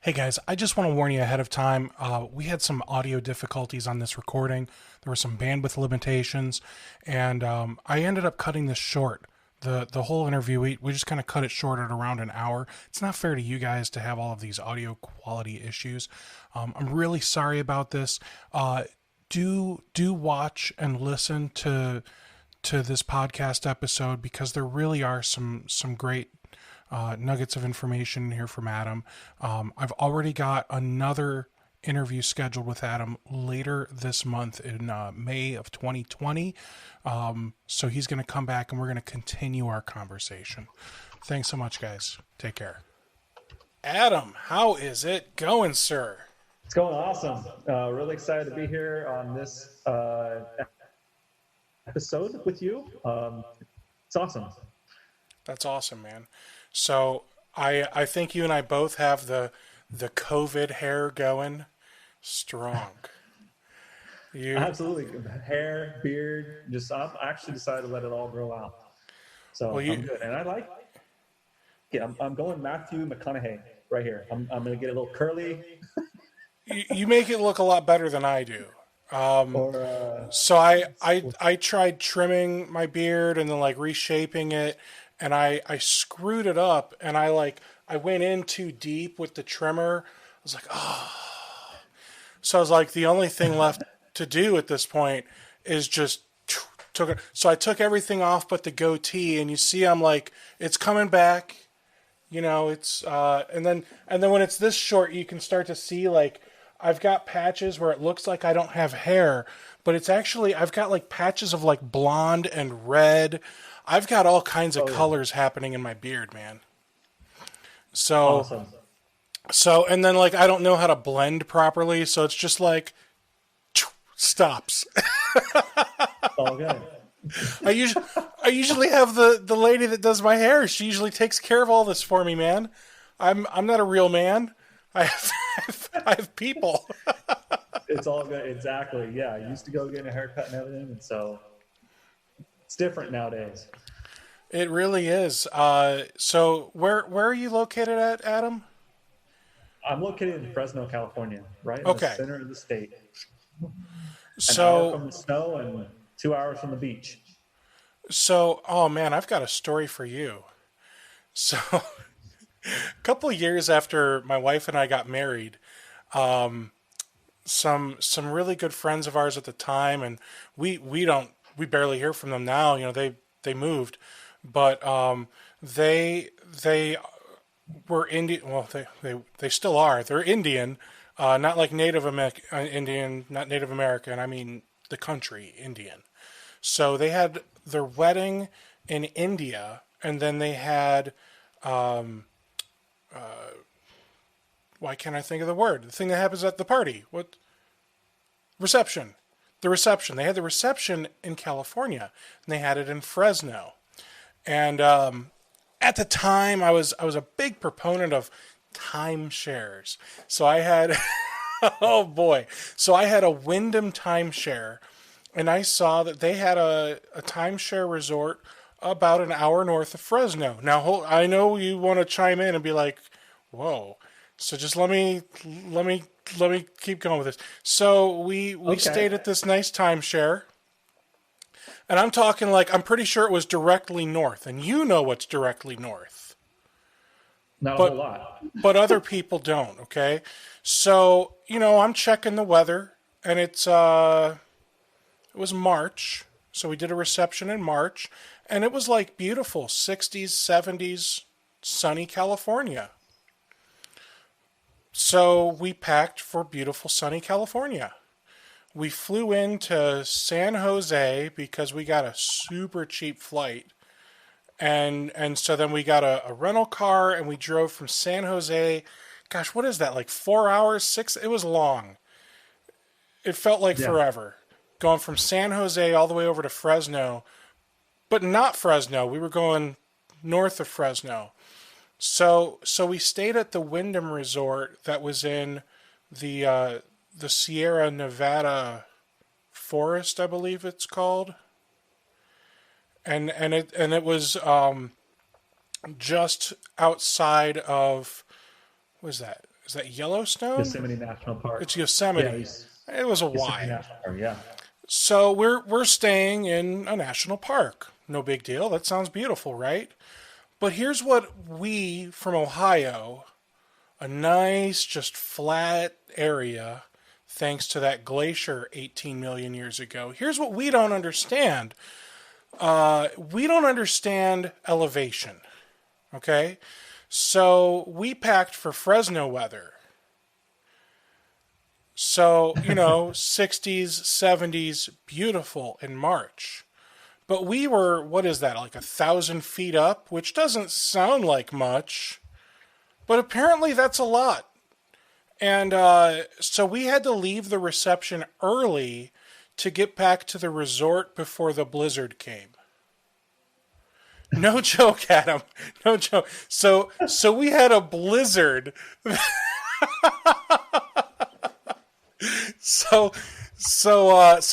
Hey guys, I just want to warn you ahead of time. We had some audio difficulties on this recording. There were some bandwidth limitations, and I ended up cutting this short. The whole interview, we just kind of cut it short at around an hour. It's not fair to you guys to have all of these audio quality issues. I'm really sorry about this. Do watch and listen to this podcast episode, because there really are some great nuggets of information here from Adam. I've already got another interview scheduled with Adam later this month in May of 2020. So he's going to come back and we're going to continue our conversation. Thanks so much, guys. Take care. Adam, how is it going, sir? It's going awesome. Really excited to be here on this episode with you. It's awesome. That's awesome, man. So I think you and I both have the COVID hair going strong. Absolutely. Hair, beard, I actually decided to let it all grow out. So I'm good. And I'm going Matthew McConaughey right here. I'm going to get a little curly. You make it look a lot better than I do. So I tried trimming my beard and then reshaping it, and I screwed it up, and I went in too deep with the trimmer. I was like, oh. So I was like, the only thing left to do at this point is just took it. So I took everything off but the goatee, and you see I'm like, it's coming back. It's and then when it's this short, you can start to see I've got patches where it looks like I don't have hair, but it's actually, I've got patches of blonde and red. I've got all kinds of colors happening in my beard, man. So, awesome. And then I don't know how to blend properly. So it's just stops. All good. I usually have the lady that does my hair. She usually takes care of all this for me, man. I'm not a real man. I have people. It's all good. Exactly. Yeah. I used to go get a haircut and everything. And so it's different nowadays. It really is. So where are you located at, Adam? I'm located in Fresno, California, right in the center of the state. An hour from the snow and 2 hours from the beach. So, oh man, I've got a story for you. So a couple of years after my wife and I got married, some really good friends of ours at the time, and we barely hear from them now. They moved, but they were Indian. Well, they still are. They're Indian, not like Native Indian, not Native American. I mean the country Indian. So they had their wedding in India, and then they had. Why can't I think of the word? The thing that happens at the party. What? Reception. The reception. They had the reception in California, and they had it in Fresno. And at the time, I was a big proponent of timeshares. So I had, oh boy. So I had a Wyndham timeshare, and I saw that they had a timeshare resort about an hour north of Fresno. Now, I know you want to chime in and be like, whoa. So just let me keep going with this. So we stayed at this nice timeshare, and I'm talking I'm pretty sure it was directly north, and you know what's directly north. Not a whole lot. But other people don't, okay? So, I'm checking the weather, and it was March, so we did a reception in March, and it was beautiful 60s, 70s, sunny California. So we packed for beautiful sunny California. We flew into San Jose because we got a super cheap flight. And so then we got a rental car, and we drove from San Jose. Gosh, what is that? 4 hours, 6? It was long. It felt like forever. Going from San Jose all the way over to Fresno. But not Fresno. We were going north of Fresno. So we stayed at the Wyndham Resort that was in the Sierra Nevada Forest, I believe it's called, and it was just outside of, what was that? Is that Yellowstone? Yosemite National Park. It's Yosemite. Yeah, it was a Yosemite Y. National Park, yeah. So we're staying in a national park. No big deal. That sounds beautiful, right? But here's what we from Ohio, a nice, just flat area, thanks to that glacier 18 million years ago. Here's what we don't understand. We don't understand elevation. Okay? So we packed for Fresno weather. So, 60s, 70s, beautiful in March. But we were, what is that, like 1,000 feet up? Which doesn't sound like much, but apparently that's a lot. And so we had to leave the reception early to get back to the resort before the blizzard came. No joke, Adam. No joke. So we had a blizzard. So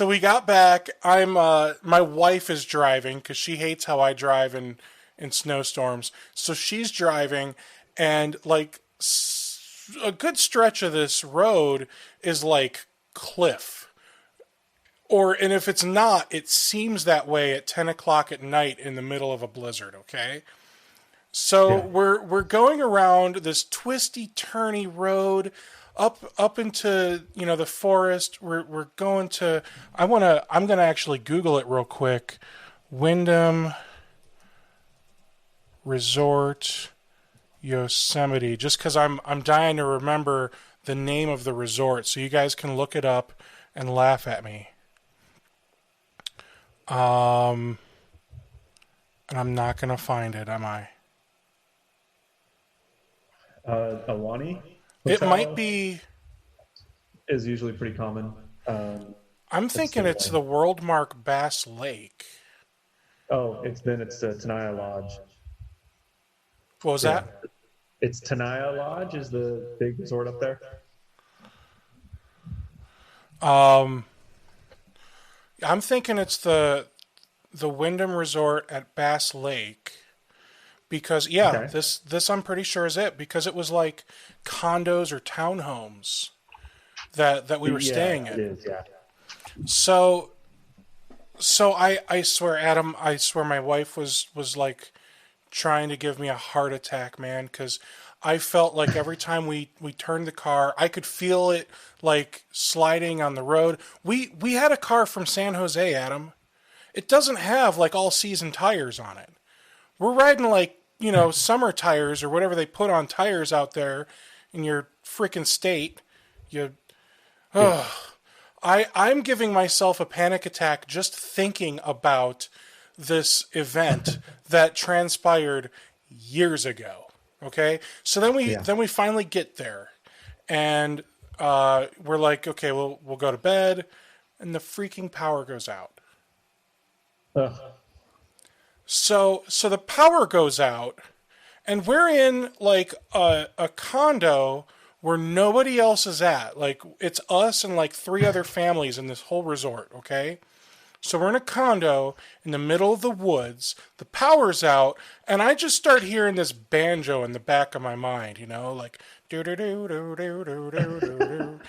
we got back. My wife is driving because she hates how I drive in snowstorms. So she's driving, and like a good stretch of this road is like cliff. And if it's not, it seems that way at 10 o'clock at night in the middle of a blizzard, okay? So yeah. We're going around this twisty, turny road up into, the forest. We're going to, I'm going to actually Google it real quick. Wyndham Resort Yosemite, just because I'm dying to remember the name of the resort so you guys can look it up and laugh at me. And I'm not going to find it, am I? Awani? It might be. Is usually pretty common. I'm thinking it's the Worldmark Bass Lake. Oh, it's Tenaya Lodge. What was that? It's Tenaya Lodge is the big resort up there. I'm thinking it's the Wyndham Resort at Bass Lake, because this I'm pretty sure is it, because it was like condos or townhomes that we were staying in. It is, yeah. So I swear, Adam, I swear my wife was like trying to give me a heart attack, man, because I felt like every time we turned the car, I could feel it like sliding on the road. We had a car from San Jose, Adam. It doesn't have like all season tires on it. We're riding like, summer tires or whatever they put on tires out there in your freaking state. I'm giving myself a panic attack just thinking about this event that transpired years ago. Okay, so then we finally get there, and we're like, okay, we'll go to bed, and the freaking power goes out. Ugh. So the power goes out, and we're in like a condo where nobody else is at. Like it's us and like 3 other families in this whole resort. Okay. So we're in a condo in the middle of the woods, the power's out, and I just start hearing this banjo in the back of my mind, like do do do do do do do do.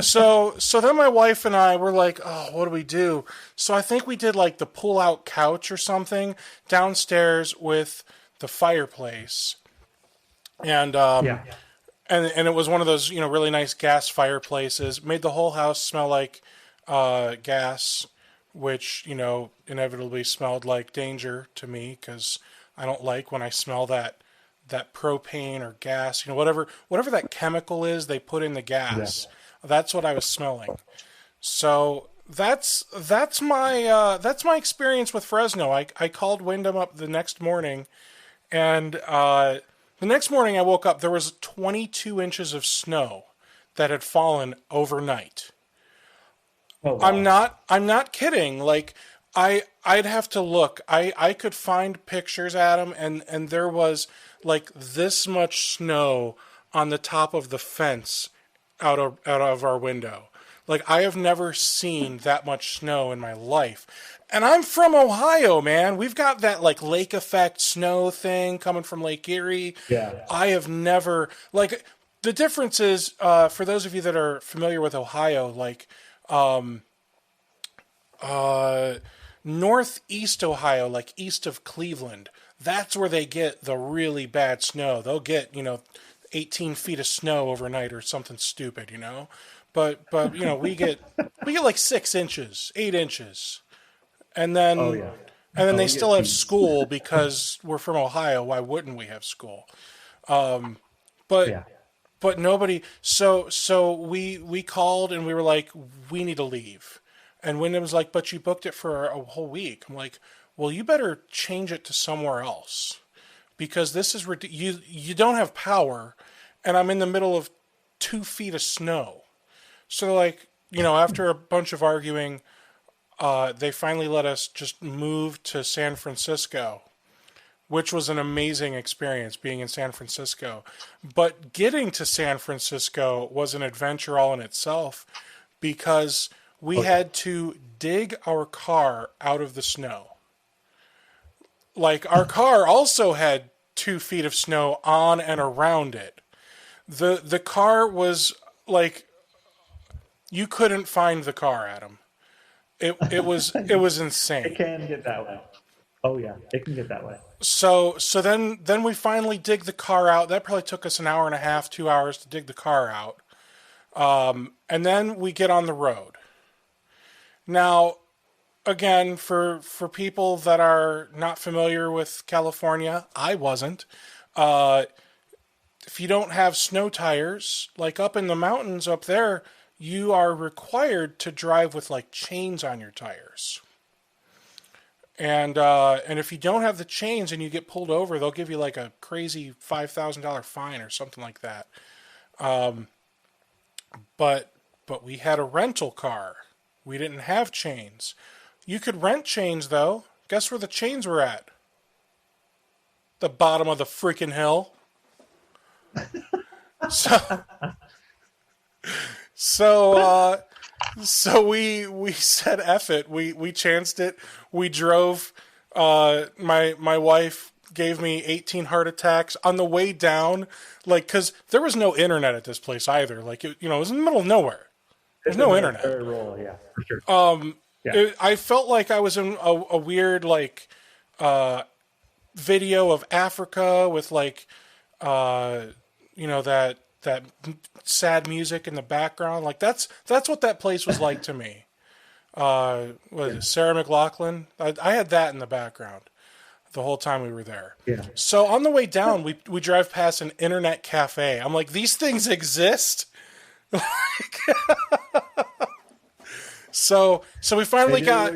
So then my wife and I were like, oh, what do we do? So I think we did like the pull-out couch or something downstairs with the fireplace. And and it was one of those, really nice gas fireplaces. Made the whole house smell like gas, which, inevitably smelled like danger to me because I don't like when I smell that propane or gas, whatever that chemical is they put in the gas. Yeah. That's what I was smelling. So that's my experience with Fresno. I called Wyndham up the next morning, and the next morning I woke up, there was 22 inches of snow that had fallen overnight. Oh, wow. I'm not kidding. Like I'd have to look. I could find pictures, Adam, and there was like this much snow on the top of the fence out of our window. Like I have never seen that much snow in my life. And I'm from Ohio, man. We've got that like lake effect snow thing coming from Lake Erie. Yeah. I have never, like, The difference is, for those of you that are familiar with Ohio, like northeast Ohio, like east of Cleveland, that's where they get the really bad snow. They'll get, 18 feet of snow overnight or something stupid, But we get like 6 inches, 8 inches, and then they still have school because we're from Ohio. Why wouldn't we have school? But nobody. So we called and we were like, we need to leave. And Wyndham was like, but you booked it for a whole week. I'm like, well, you better change it to somewhere else because this is you don't have power, and I'm in the middle of 2 feet of snow. So like, after a bunch of arguing, they finally let us just move to San Francisco, which was an amazing experience being in San Francisco. But getting to San Francisco was an adventure all in itself because we had to dig our car out of the snow. Like, our car also had 2 feet of snow on and around it. The car was like, you couldn't find the car, Adam. It was insane. It can get that way. Oh yeah, it can get that way. So then we finally dig the car out. That probably took us an hour and a half, 2 hours to dig the car out. And then we get on the road. Now, again, for people that are not familiar with California, I wasn't. If you don't have snow tires, like up in the mountains up there, you are required to drive with like chains on your tires. And if you don't have the chains and you get pulled over, they'll give you like a crazy $5,000 fine or something like that. But we had a rental car. We didn't have chains. You could rent chains though. Guess where the chains were at? The bottom of the freaking hill. So we said F it. We chanced it. We drove. My wife gave me 18 heart attacks on the way down, like, because there was no internet at this place either. Like, it was in the middle of nowhere. There's no internet. Very rural, yeah, for sure. I felt like I was in a weird like video of Africa with like that sad music in the background. Like that's what that place was like to me. Was it Sarah McLachlan? I had that in the background the whole time we were there. Yeah. So on the way down, we drive past an internet cafe. I'm like, these things exist. So we finally got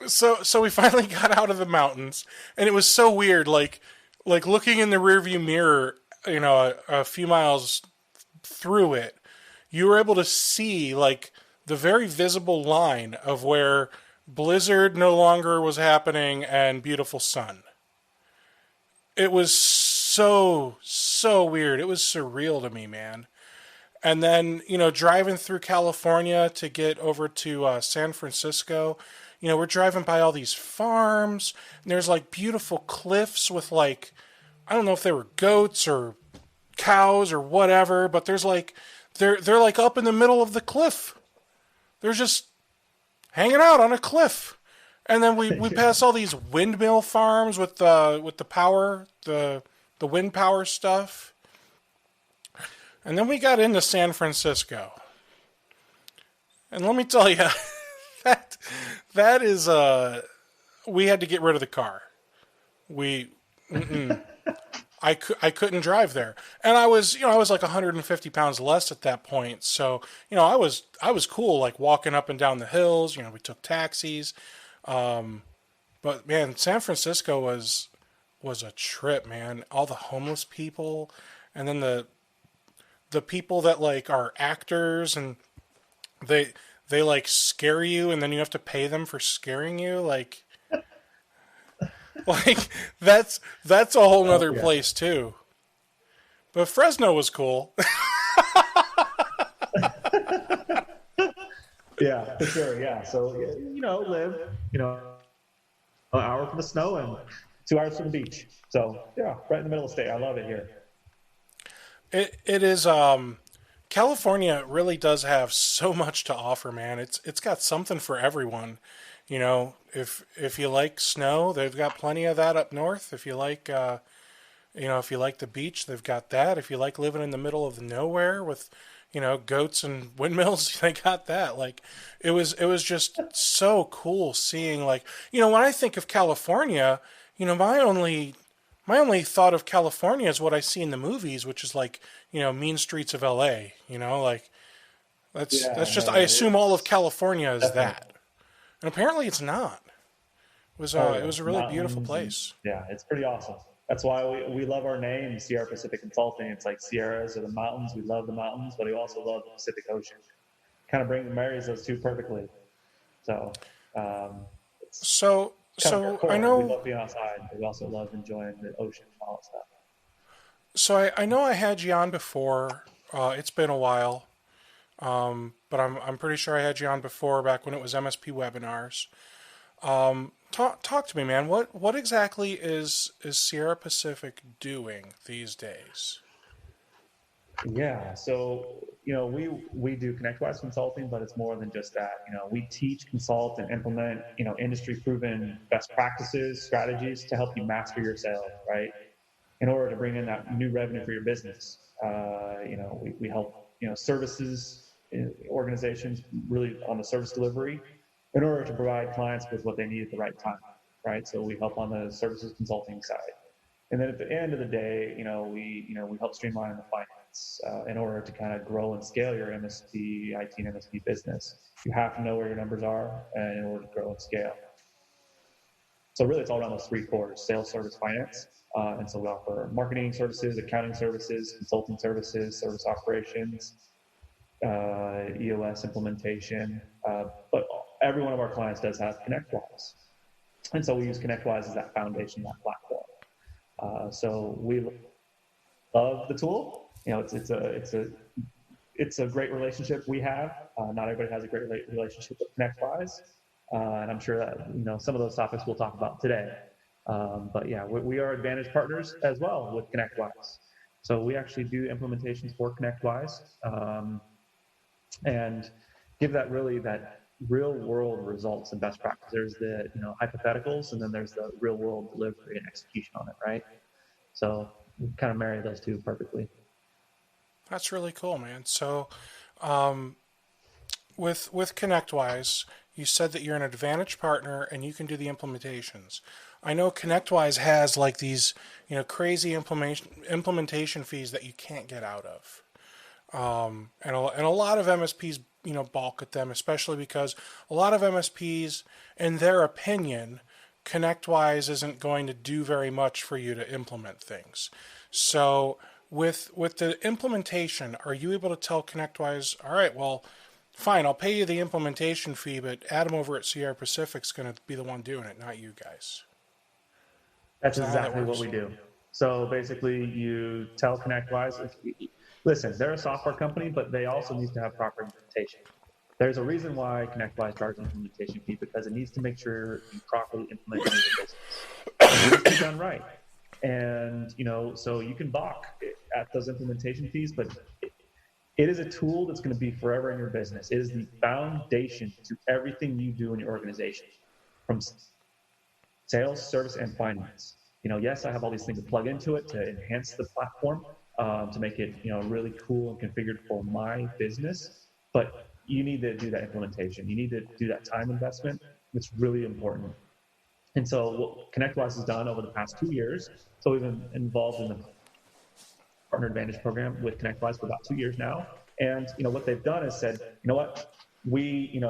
so we finally got out of the mountains, and it was so weird. Like looking in the rearview mirror, a few miles through it, you were able to see like the very visible line of where blizzard no longer was happening and beautiful sun. It was so weird. It was surreal to me, man. And then, driving through California to get over to San Francisco, we're driving by all these farms, and there's like beautiful cliffs with like, I don't know if they were goats or cows or whatever, but there's like, they're like up in the middle of the cliff. They're just hanging out on a cliff. And then we pass all these windmill farms with the power, the wind power stuff. And then we got into San Francisco. And let me tell you, that is, we had to get rid of the car. I couldn't drive there. And I was like 150 pounds less at that point. So, I was cool, like walking up and down the hills. We took taxis. But man, San Francisco was a trip, man. All the homeless people, and then the people that like are actors, and they like scare you, and then you have to pay them for scaring you. Like that's a whole nother place too. But Fresno was cool. Yeah, for sure. Yeah. So, live, an hour from the snow and 2 hours from the beach. So yeah, right in the middle of the state. I love it here. It is. California really does have so much to offer, man. It's got something for everyone. You know, if you like snow, they've got plenty of that up north. If you like, if you like the beach, they've got that. If you like living in the middle of nowhere with, goats and windmills, they got that. Like, it was just so cool seeing, like, when I think of California, my only thought of California is what I see in the movies, which is like, mean streets of LA, like that's Yeah, just, I no, assume all of it's California is definitely. that. And apparently it's not. Oh It yeah, was a really beautiful mountains and place. yeah, it's pretty awesome. That's why we love our name, Sierra Pacific Consulting. It's like Sierras are the mountains. We love the mountains, but we also love the Pacific Ocean. Kind of marries those two perfectly. So it's So, kind of our so I core. We know, love being outside, but we also love enjoying the ocean and all that stuff. I know I had you on before. It's been a while. But I'm pretty sure I had you on before back when it was MSP Webinars. Talk to me, man. What exactly is Sierra Pacific doing these days? Yeah, so we do ConnectWise consulting, but it's more than just that. We teach, consult, and implement industry proven best practices, strategies to help you master your sales, right? In order to bring in that new revenue for your business. We help services organizations really on the service delivery in order to provide clients with what they need at the right time, right? So we help on the services consulting side. And then at the end of the day, we help streamline the finance in order to kind of grow and scale your MSP, IT and MSP business. You have to know where your numbers are in order to grow and scale. So really, it's all around those three cores: sales, service, finance. And so we offer marketing services, accounting services, consulting services, service operations, EOS implementation. But every one of our clients does have ConnectWise. And so we use ConnectWise as that foundation, that platform. So we love the tool. It's a great relationship we have. Not everybody has a great relationship with ConnectWise, and I'm sure that some of those topics we'll talk about today. But yeah, we are Advantage partners as well with ConnectWise. So we actually do implementations for ConnectWise and give that real world results and best practice. There's the hypotheticals, and then there's the real world delivery and execution on it, right? So we kind of marry those two perfectly. That's really cool, man. So, um, with ConnectWise, you said that you're an Advantage partner and you can do the implementations. I know ConnectWise has like these, crazy implementation fees that you can't get out of. And a lot of MSPs, balk at them, especially because a lot of MSPs, in their opinion, ConnectWise isn't going to do very much for you to implement things. So with the implementation, are you able to tell ConnectWise, all right, well, fine, I'll pay you the implementation fee, but Adam over at Sierra Pacific's going to be the one doing it, not you guys. That's Is that how that exactly what works? we do. So basically, you tell ConnectWise, listen, they're a software company, but they also need to have proper implementation. There's a reason why ConnectWise charges an implementation fee, because it needs to make sure you properly implement your business. It needs to be done right. And, so you can balk at those implementation fees, but it is a tool that's going to be forever in your business. It is the foundation to everything you do in your organization, from sales, service, and finance. Yes, I have all these things to plug into it to enhance the platform, to make it, really cool and configured for my business. But you need to do that implementation. You need to do that time investment. It's really important. And so what ConnectWise has done over the past 2 years, so we've been involved in the Partner Advantage program with ConnectWise for about 2 years now. And, what they've done is said, what, we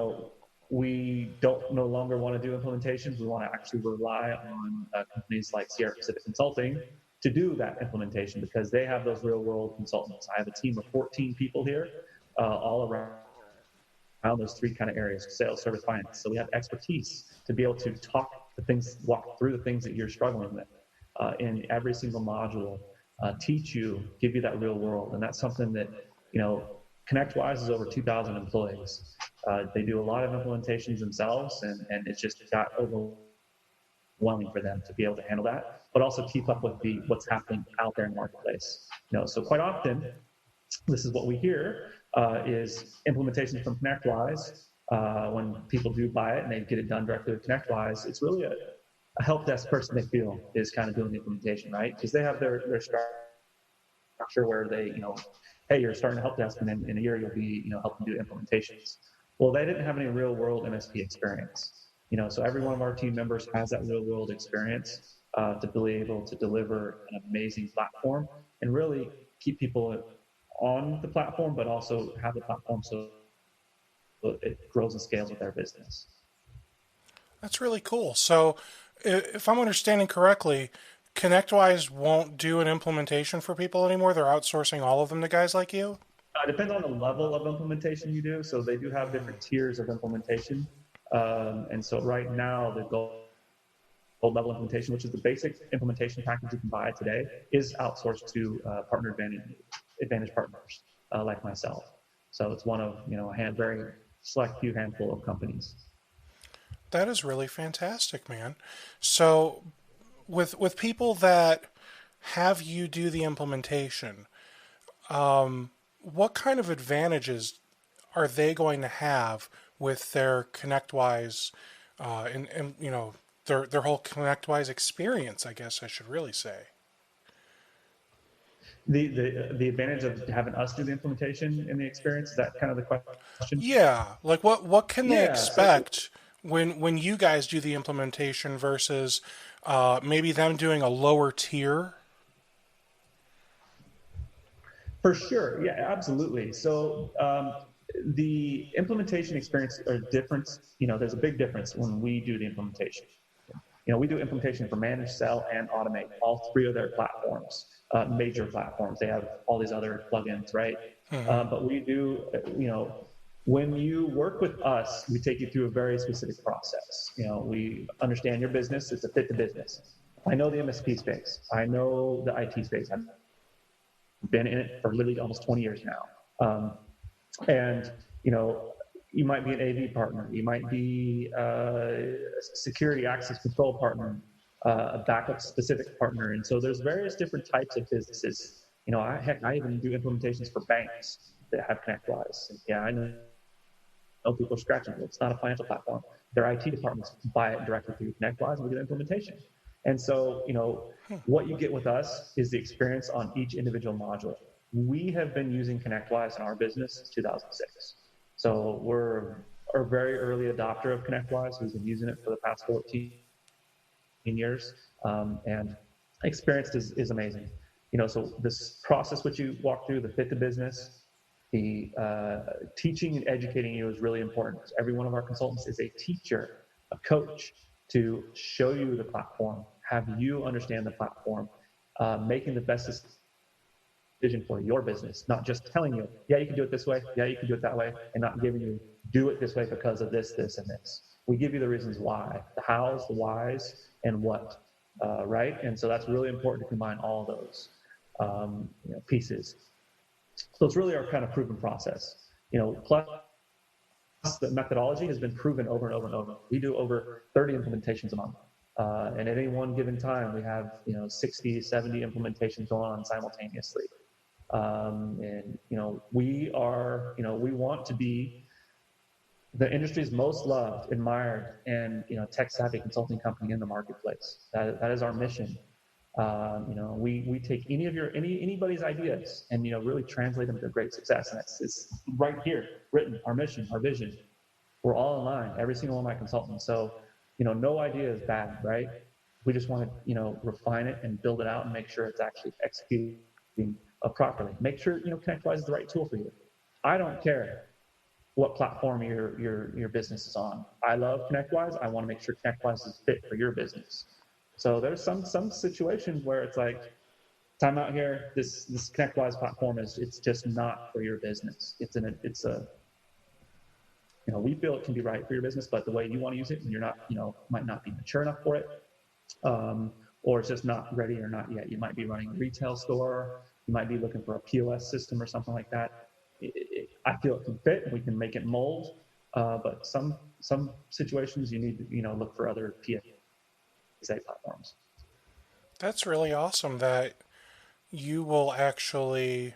don't no longer want to do implementations. We want to actually rely on companies like Sierra Pacific Consulting to do that implementation, because they have those real world consultants. I have a team of 14 people here, all around those three kind of areas: sales, service, finance. So we have expertise to be able to walk through the things that you're struggling with in every single module, teach you, give you that real world. And that's something that, ConnectWise is over 2,000 employees. They do a lot of implementations themselves, and it's just got overwhelming overwhelming for them to be able to handle that, but also keep up with what's happening out there in the marketplace. So quite often, this is what we hear is implementations from ConnectWise. When people do buy it and they get it done directly with ConnectWise, it's really a help desk person they feel is kind of doing the implementation, right? Because they have their structure where they, hey, you're starting a help desk, and then in a year you'll be, helping do implementations. Well, they didn't have any real world MSP experience, so every one of our team members has that real world experience to be able to deliver an amazing platform and really keep people on the platform, but also have the platform so it grows and scales with their business. That's really cool. So if I'm understanding correctly, ConnectWise won't do an implementation for people anymore. They're outsourcing all of them to guys like you? It depends on the level of implementation you do. So they do have different tiers of implementation. And so right now, the gold level implementation, which is the basic implementation package you can buy today, is outsourced to partner advantage partners like myself. So it's one of a very select few handful of companies. That is really fantastic, man. So with people that have you do the implementation, what kind of advantages are they going to have with their ConnectWise and their whole ConnectWise experience, I guess I should really say? The advantage of having us do the implementation in the experience, is that kind of the question? Yeah, like what can they expect when you guys do the implementation versus maybe them doing a lower tier? For sure, yeah, absolutely. So the implementation experience are different. There's a big difference when we do the implementation. We do implementation for Manage, Sell, and Automate, all three of their platforms, major platforms. They have all these other plugins, right? Mm-hmm. But we do, when you work with us, we take you through a very specific process. We understand your business. It's a fit to business. I know the MSP space. I know the IT space. I've been in it for literally almost 20 years now. And you might be an AV partner. You might be a security access control partner, a backup specific partner. And so there's various different types of businesses. I even do implementations for banks that have ConnectWise. Yeah, I know people are scratching it. It's not a financial platform. Their IT departments buy it directly through ConnectWise, and we do the implementation. And so, what you get with us is the experience on each individual module. We have been using ConnectWise in our business since 2006. So we're a very early adopter of ConnectWise. We've been using it for the past 14 years, and experience is amazing. So this process which you walk through, the fit to business, the teaching and educating you is really important. Every one of our consultants is a teacher, a coach, to show you the platform, have you understand the platform, making the best decision for your business, not just telling you, yeah, you can do it this way, yeah, you can do it that way, and not giving you, do it this way because of this, this, and this. We give you the reasons why, the hows, the whys, and what, right? And so that's really important to combine all those pieces. So it's really our kind of proven process, plus the methodology has been proven over and over and over. We do over 30 implementations a month. And at any one given time, we have, 60, 70 implementations going on simultaneously. And, we are, we want to be the industry's most loved, admired, and, tech savvy consulting company in the marketplace. That is our mission. We take anybody's ideas and, really translate them to great success. And it's right here, written, our mission, our vision. We're all in line, every single one of my consultants. So, no idea is bad, right? We just want to, refine it and build it out and make sure it's actually executing properly. Make sure, ConnectWise is the right tool for you. I don't care what platform your business is on. I love ConnectWise. I want to make sure ConnectWise is fit for your business. So there's some situations where it's like, time out here, this ConnectWise platform it's just not for your business. We feel it can be right for your business, but the way you want to use it, and you're not, might not be mature enough for it, or it's just not ready or not yet. You might be running a retail store. You might be looking for a POS system or something like that. I feel it can fit, and we can make it mold. But some situations you need to, look for other PF platforms. That's really awesome that you will actually,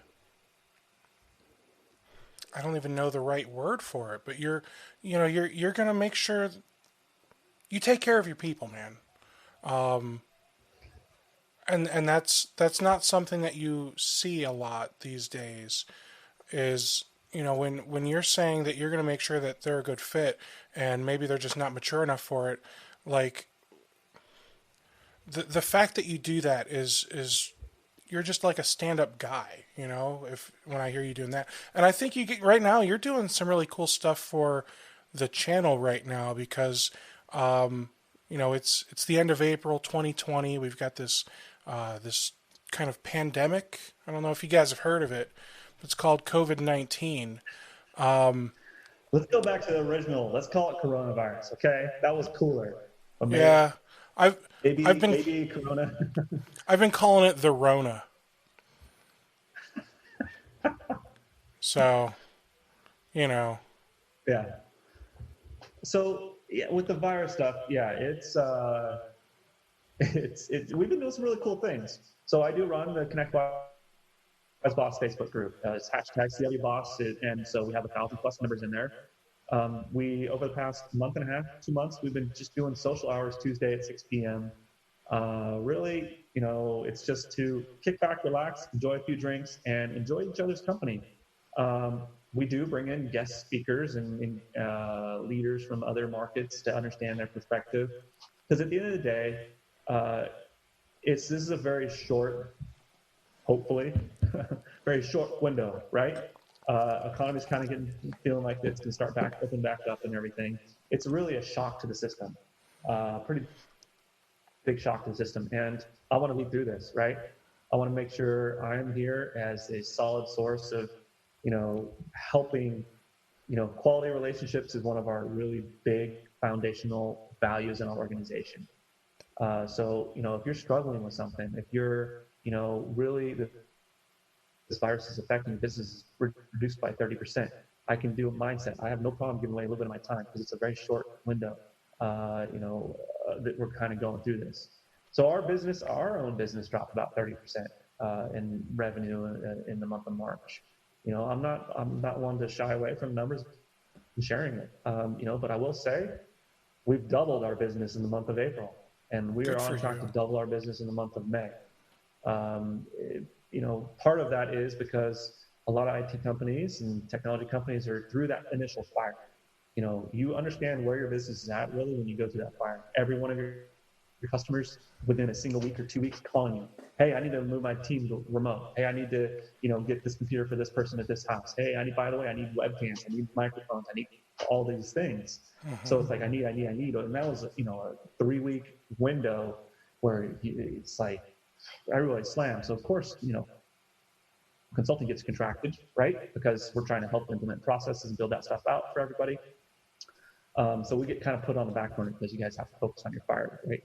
I don't even know the right word for it, but you're going to make sure you take care of your people, man. Um, and that's not something that you see a lot these days. Is when you're saying that you're going to make sure that they're a good fit, and maybe they're just not mature enough for it. Like the fact that you do that is you're just like a stand-up guy, if when I hear you doing that. And I think right now you're doing some really cool stuff for the channel right now because it's the end of April 2020. We've got this kind of pandemic. I don't know if you guys have heard of it. It's called COVID-19. Let's go back to the original. Let's call it coronavirus. Okay, that was cooler. Yeah, I've been maybe Corona. I've been calling it the Rona. So, Yeah. So yeah, with the virus stuff, yeah, it's we've been doing some really cool things. So I do run the ConnectWise Boss Facebook group. It's hashtag CWBoss, and so we have 1,000+ members in there. We, over the past month and a half, 2 months, we've been just doing social hours Tuesday at 6 p.m. Really, it's just to kick back, relax, enjoy a few drinks, and enjoy each other's company. We do bring in guest speakers and leaders from other markets to understand their perspective. Because at the end of the day, this is a very short, hopefully, very short window, right? Economy's kind of feeling like it's going to start back up and everything. It's really a shock to the system, pretty big shock to the system. And I want to lead through this, right? I want to make sure I'm here as a solid source of, helping, quality relationships is one of our really big foundational values in our organization. So, if you're struggling with something, if you're, really this virus is affecting your business is reduced by 30%. I can do a mindset. I have no problem giving away a little bit of my time because it's a very short window, that we're kind of going through this. So our own business dropped about 30% in revenue in the month of March. I'm not one to shy away from numbers and sharing it. But I will say we've doubled our business in the month of April, and we are on track to double our business in the month of May. Part of that is because a lot of IT companies and technology companies are through that initial fire. You understand where your business is at really when you go through that fire. Every one of your customers within a single week or 2 weeks calling you, hey, I need to move my team to remote. Hey, I need to, get this computer for this person at this house. Hey, by the way, I need webcams, I need microphones, I need all these things. Mm-hmm. So it's like, I need. And that was, a 3-week window where it's like, everybody slammed. So of course, consulting gets contracted, right? Because we're trying to help implement processes and build that stuff out for everybody. So we get kind of put on the back burner because you guys have to focus on your fire, right?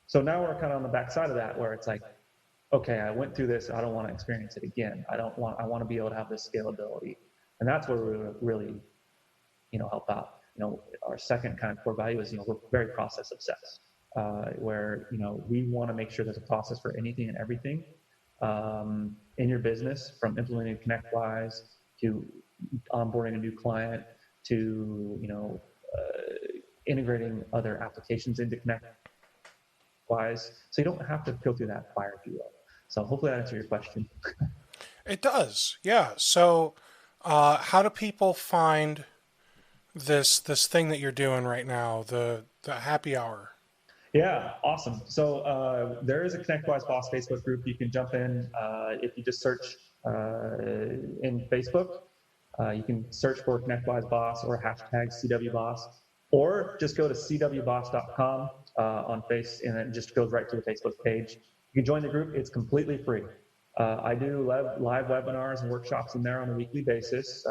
So now we're kind of on the backside of that where it's like, okay, I went through this. I don't want to experience it again. I want to be able to have this scalability. And that's where we really, help out. Our second kind of core value is, we're very process obsessed, where, we want to make sure there's a process for anything and everything in your business, from implementing ConnectWise to onboarding a new client to, integrating other applications into ConnectWise. So you don't have to go through that fire, if you will. So hopefully that answers your question. It does. Yeah. So how do people find this thing that you're doing right now, the happy hour? Yeah, awesome. So there is a ConnectWise Boss Facebook group. You can jump in if you just search in Facebook. You can search for ConnectWise Boss or hashtag CWBoss, or just go to cwboss.com on Face, and it just goes right to the Facebook page. You can join the group. It's completely free. I do live webinars and workshops in there on a weekly basis,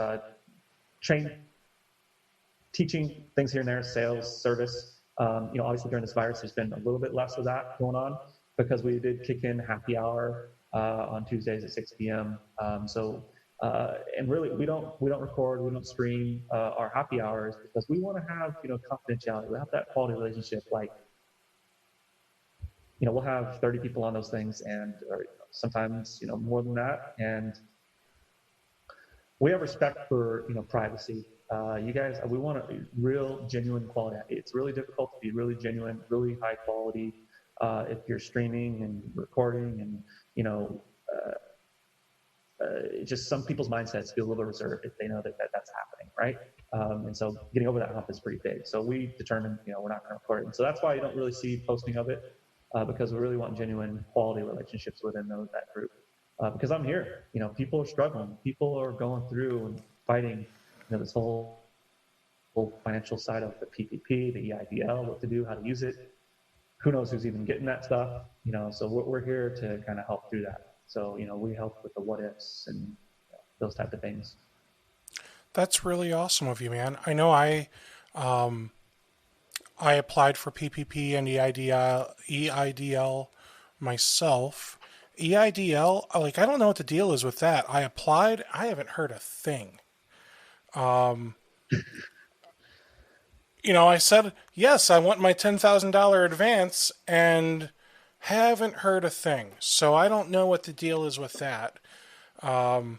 teaching things here and there, sales, service. Obviously during this virus, there's been a little bit less of that going on because we did kick in happy hour on Tuesdays at 6 p.m. And really, we don't record, we don't stream our happy hours because we want to have confidentiality. We have that quality relationship. Like we'll have 30 people on those things, and or sometimes, more than that. And we have respect for, privacy. You guys, we want a real, genuine quality. It's really difficult to be really genuine, really high quality if you're streaming and recording, and just some people's mindsets feel a little reserved if they know that's happening, right? And so getting over that hump is pretty big. So we determined, we're not going to record it. And so that's why you don't really see posting of it, because we really want genuine quality relationships within that group. Because I'm here, people are struggling. People are going through and fighting, this whole financial side of the PPP, the EIDL, what to do, how to use it. Who knows who's even getting that stuff, so we're here to kind of help through that. So, we help with the what ifs and those type of things. That's really awesome of you, man. I know I applied for PPP and EIDL myself. EIDL, I don't know what the deal is with that. I applied. I haven't heard a thing. I said, yes, I want my $10,000 advance, and haven't heard a thing. So I don't know what the deal is with that. Yeah.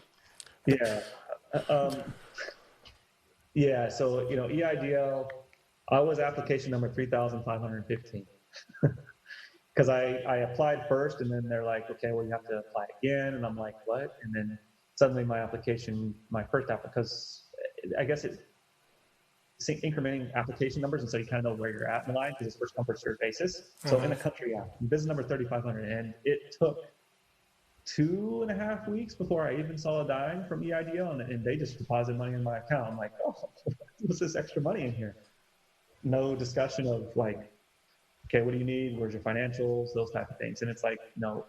So, EIDL, I was application number 3,515 because I applied first, and then they're like, okay, well, you have to apply again. And I'm like, what? And then suddenly my first app, because I guess it's incrementing application numbers, and so you kind of know where you're at in the line because it's first come first served basis. So in a country app, business number 3,500, and it took 2.5 weeks before I even saw a dime from EIDL, and they just deposited money in my account. I'm like, oh, what's this extra money in here? No discussion of okay, what do you need? Where's your financials? Those type of things. And it's like, no,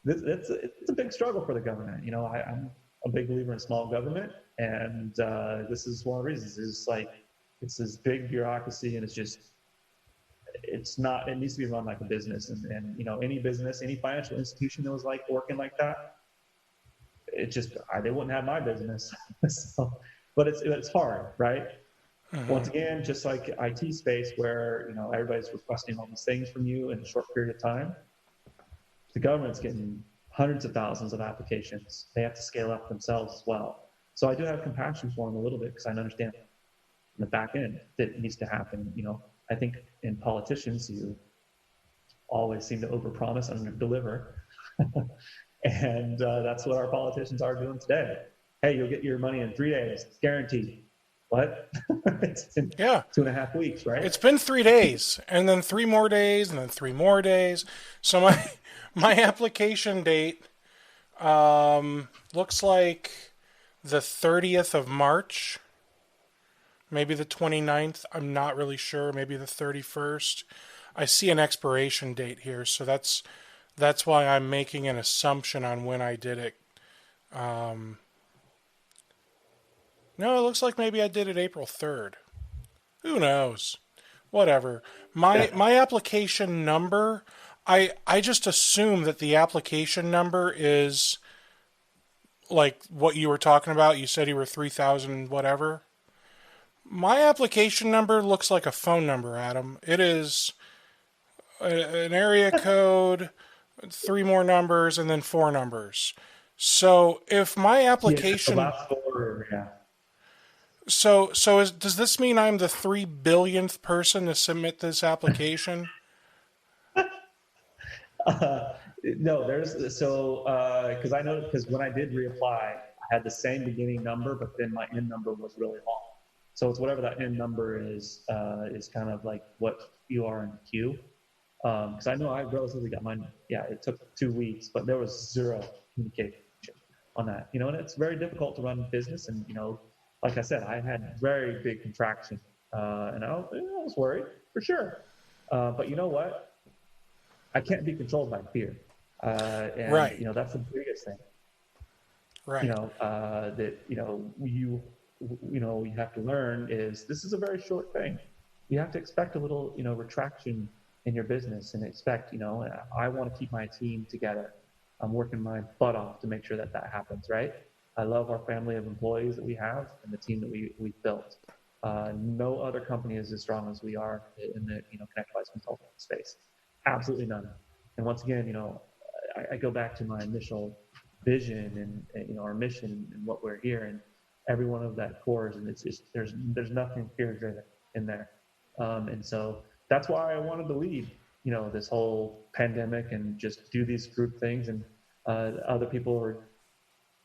it's a big struggle for the government. I'm a big believer in small government, and this is one of the reasons. It's this big bureaucracy, and it needs to be run like a business. And any business, any financial institution that was working like that, they wouldn't have my business. So, but it's hard, right? Mm-hmm. Once again, just like IT space where, everybody's requesting all these things from you in a short period of time, the government's getting hundreds of thousands of applications. They have to scale up themselves as well. So I do have compassion for them a little bit, because I understand the back end that needs to happen. I think in politicians, you always seem to overpromise and underdeliver. And that's what our politicians are doing today. Hey, you'll get your money in 3 days. It's guaranteed. What? It's been 2.5 weeks, right? It's been 3 days, and then 3 more days, and then 3 more days. So my application date looks like the 30th of March. Maybe the 29th. I'm not really sure. Maybe the 31st. I see an expiration date here, so that's why I'm making an assumption on when I did it. No, it looks like maybe I did it April 3rd. Who knows? Whatever. My application number, I just assume that the application number is like what you were talking about. You said you were 3,000 whatever. My application number looks like a phone number, Adam. It is an area code, 3 more numbers, and then 4 numbers. So if my application... Yeah, the last 4, yeah. So does this mean I'm the 3 billionth person to submit this application? No, because I know, because when I did reapply, I had the same beginning number, but then my end number was really long. So it's whatever that end number is kind of like what you are in the queue. Because I know I relatively got mine. Yeah, it took 2 weeks, but there was zero communication on that. And it's very difficult to run a business. And, like I said, I had very big contraction, and I was worried for sure. But you know what? I can't be controlled by fear. And, right. That's the biggest thing. Right. You have to learn is this is a very short thing. You have to expect a little, retraction in your business, and expect, I want to keep my team together. I'm working my butt off to make sure that happens, right? I love our family of employees that we have and the team that we've built. No other company is as strong as we are in the ConnectWise consulting space. Absolutely none. And once again, I go back to my initial vision and our mission and what we're here, and every one of that cores, and it's just there's nothing fear driven in there. And so that's why I wanted to lead, this whole pandemic and just do these group things, and other people are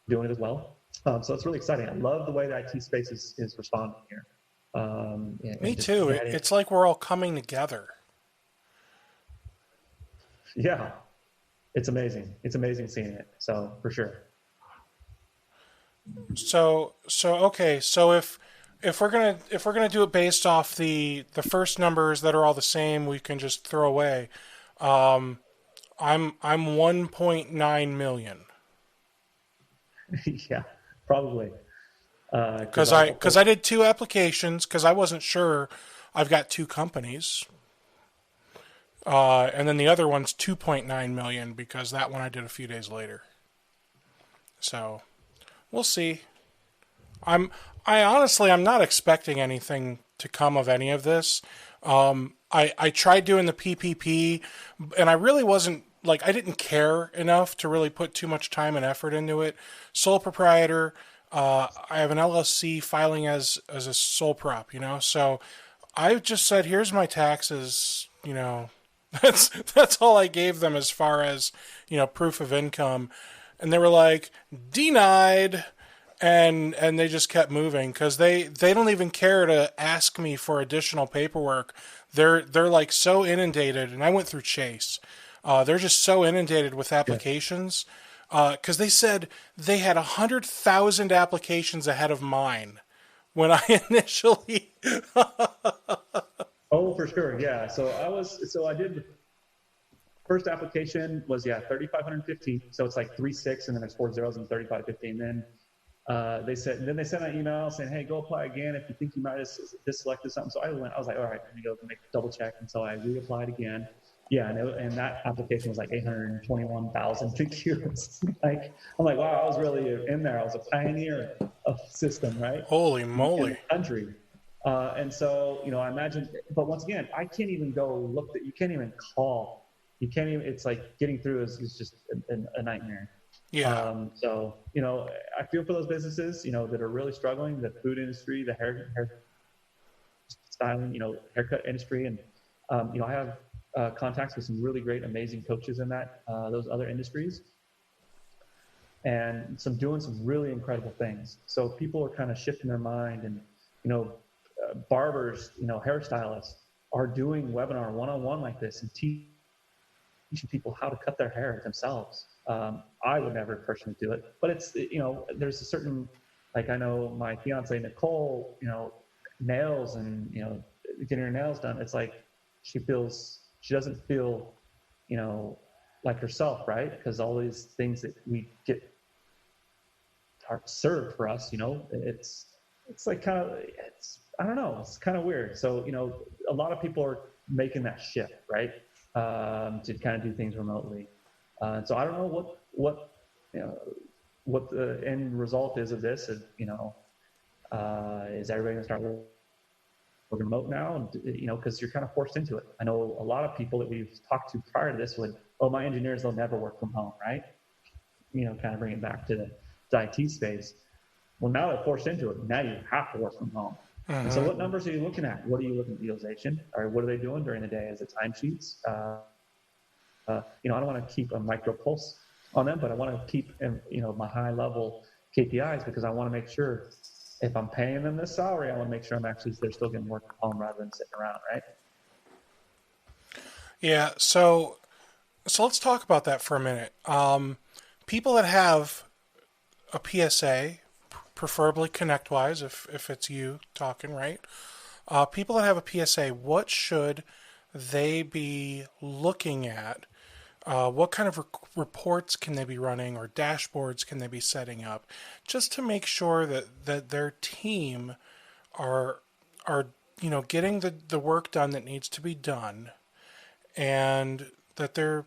doing it as well. So it's really exciting. I love the way the IT space is responding here. Me too. It's like we're all coming together. Yeah, it's amazing. It's amazing seeing it. So for sure. So okay. So if we're gonna do it based off the first numbers that are all the same, we can just throw away. I'm 1.9 million. Yeah, probably. Because I did 2 applications because I wasn't sure. I've got 2 companies, and then the other one's 2.9 million because that one I did a few days later. So we'll see. I'm not expecting anything to come of any of this. I tried doing the PPP, and I really wasn't I didn't care enough to really put too much time and effort into it. Sole proprietor. I have an LLC filing as a sole prop, so I just said, here's my taxes, that's all I gave them as far as, proof of income. And they were like, denied. And they just kept moving because they don't even care to ask me for additional paperwork. They're like so inundated, and I went through Chase. They're just so inundated with applications. Yeah. Because they said they had 100,000 applications ahead of mine when I initially. Oh, for sure, yeah. So I did the first application was 3,515. So it's like 3.6, and then it's 4 zeros and 3,515. Then they sent an email saying, "Hey, go apply again if you think you might have selected something." So I was like, "All right, let me go double check." And so I reapplied again. Yeah, and that application was like 821,000 PQs. I'm like, wow, I was really in there. I was a pioneer of the system, right? Holy moly. In the country. And so, I imagine, but once again, I can't even go look you can't even call. You can't even, it's like getting through is just a nightmare. Yeah. So, I feel for those businesses, that are really struggling, the food industry, the hair styling, haircut industry. And, I have contacts with some really great, amazing coaches in those other industries, and doing some really incredible things. So people are kind of shifting their mind, and barbers, hairstylists are doing webinar one-on-one like this and teaching people how to cut their hair themselves. I would never personally do it, but it's there's a certain, I know my fiance Nicole, nails and getting her nails done. It's like she doesn't feel, like herself, right? Because all these things that we get are served for us, it's like kind of, I don't know, it's kind of weird. So, a lot of people are making that shift, right? To kind of do things remotely. So I don't know what the end result is of this. Is everybody gonna start working remote now? And because you're kind of forced into it. I know a lot of people that we've talked to prior to this would, my engineers, they'll never work from home, right? Kind of bring it back to the IT space. Well, now they're forced into it. Now you have to work from home. And so what numbers are you looking at? What are you looking at utilization? Or what are they doing during the day? Is it timesheets? I don't want to keep a micro pulse on them, but I want to keep, my high level KPIs, because I want to make sure if I'm paying them this salary, I want to make sure they're still getting work from home rather than sitting around, right? Yeah. So let's talk about that for a minute. People that have a PSA, preferably ConnectWise, if it's you talking, right? People that have a PSA, what should they be looking at? What kind of reports can they be running, or dashboards can they be setting up, just to make sure that their team are getting the work done that needs to be done, and that they're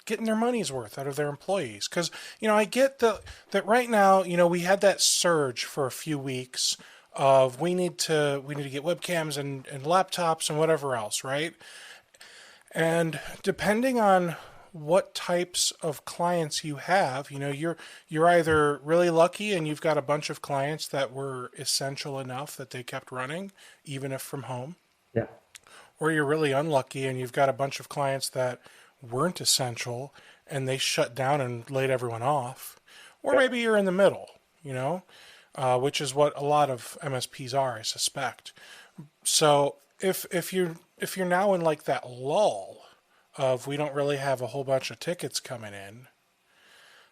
getting their money's worth out of their employees? Because I get that right now we had that surge for a few weeks of we need to get webcams and laptops and whatever else, right? And depending on what types of clients you have, you're either really lucky and you've got a bunch of clients that were essential enough that they kept running, even if from home, Yeah. or you're really unlucky and you've got a bunch of clients that weren't essential and they shut down and laid everyone off, or maybe you're in the middle, which is what a lot of MSPs are, I suspect. So if you're now in like that lull of we don't really have a whole bunch of tickets coming in,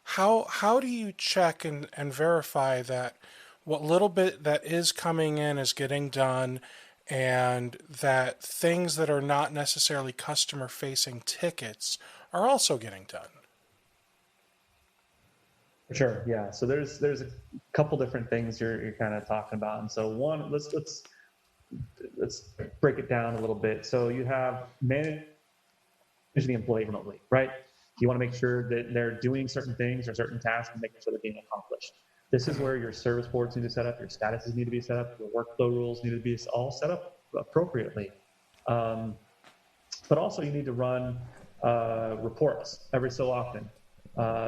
how do you check and verify that what little bit that is coming in is getting done, and that things that are not necessarily customer facing tickets are also getting done? Sure. Yeah. So there's a couple different things you're kind of talking about, and so one, let's break it down a little bit. So you have manage the employee remotely, right? You want to make sure that they're doing certain things or certain tasks and making sure they're being accomplished. This is where your service boards need to set up, your statuses need to be set up, your workflow rules need to be all set up appropriately. But also you need to run reports every so often.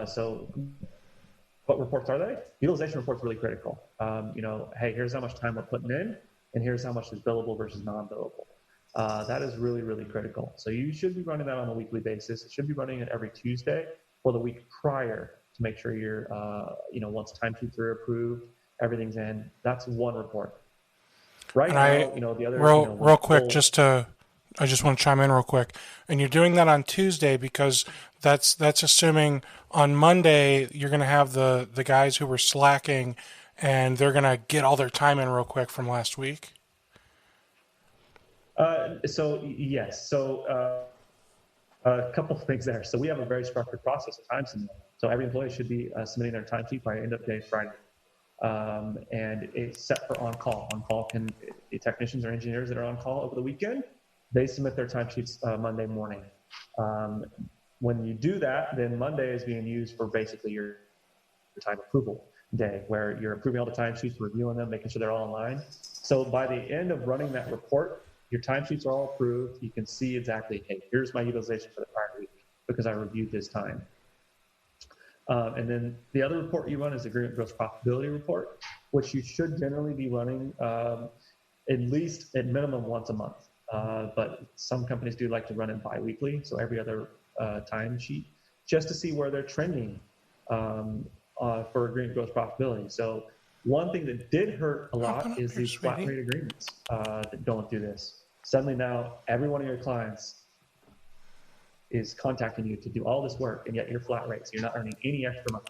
So what reports are they? Utilization reports are really critical. Hey, here's how much time we're putting in, and here's how much is billable versus non-billable. That is really, really critical. So you should be running that on a weekly basis. It should be running it every Tuesday or the week prior to make sure you're, once timesheets are approved, everything's in. That's one report. Right now, the other real quick, I just want to chime in real quick. And you're doing that on Tuesday because that's assuming on Monday you're going to have the guys who were slacking and they're going to get all their time in real quick from last week. So yes. So a couple of things there. So we have a very structured process of time submitting. So every employee should be submitting their timesheet by end of day Friday. And it's set for on-call. On-call can be technicians or engineers that are on call over the weekend. They submit their timesheets Monday morning. When you do that, then Monday is being used for basically your time approval day, where you're approving all the timesheets, reviewing them, making sure they're all in line. So by the end of running that report, your timesheets are all approved. You can see exactly, hey, here's my utilization for the prior week because I reviewed this time. And then the other report you run is the agreement gross profitability report, which you should generally be running at least at minimum once a month. But some companies do like to run it bi-weekly, so every other timesheet, just to see where they're trending for agreement gross profitability. So one thing that did hurt a lot is these flat rate agreements that don't do this. Suddenly now, every one of your clients is contacting you to do all this work, and yet you're flat rate, so you're not earning any extra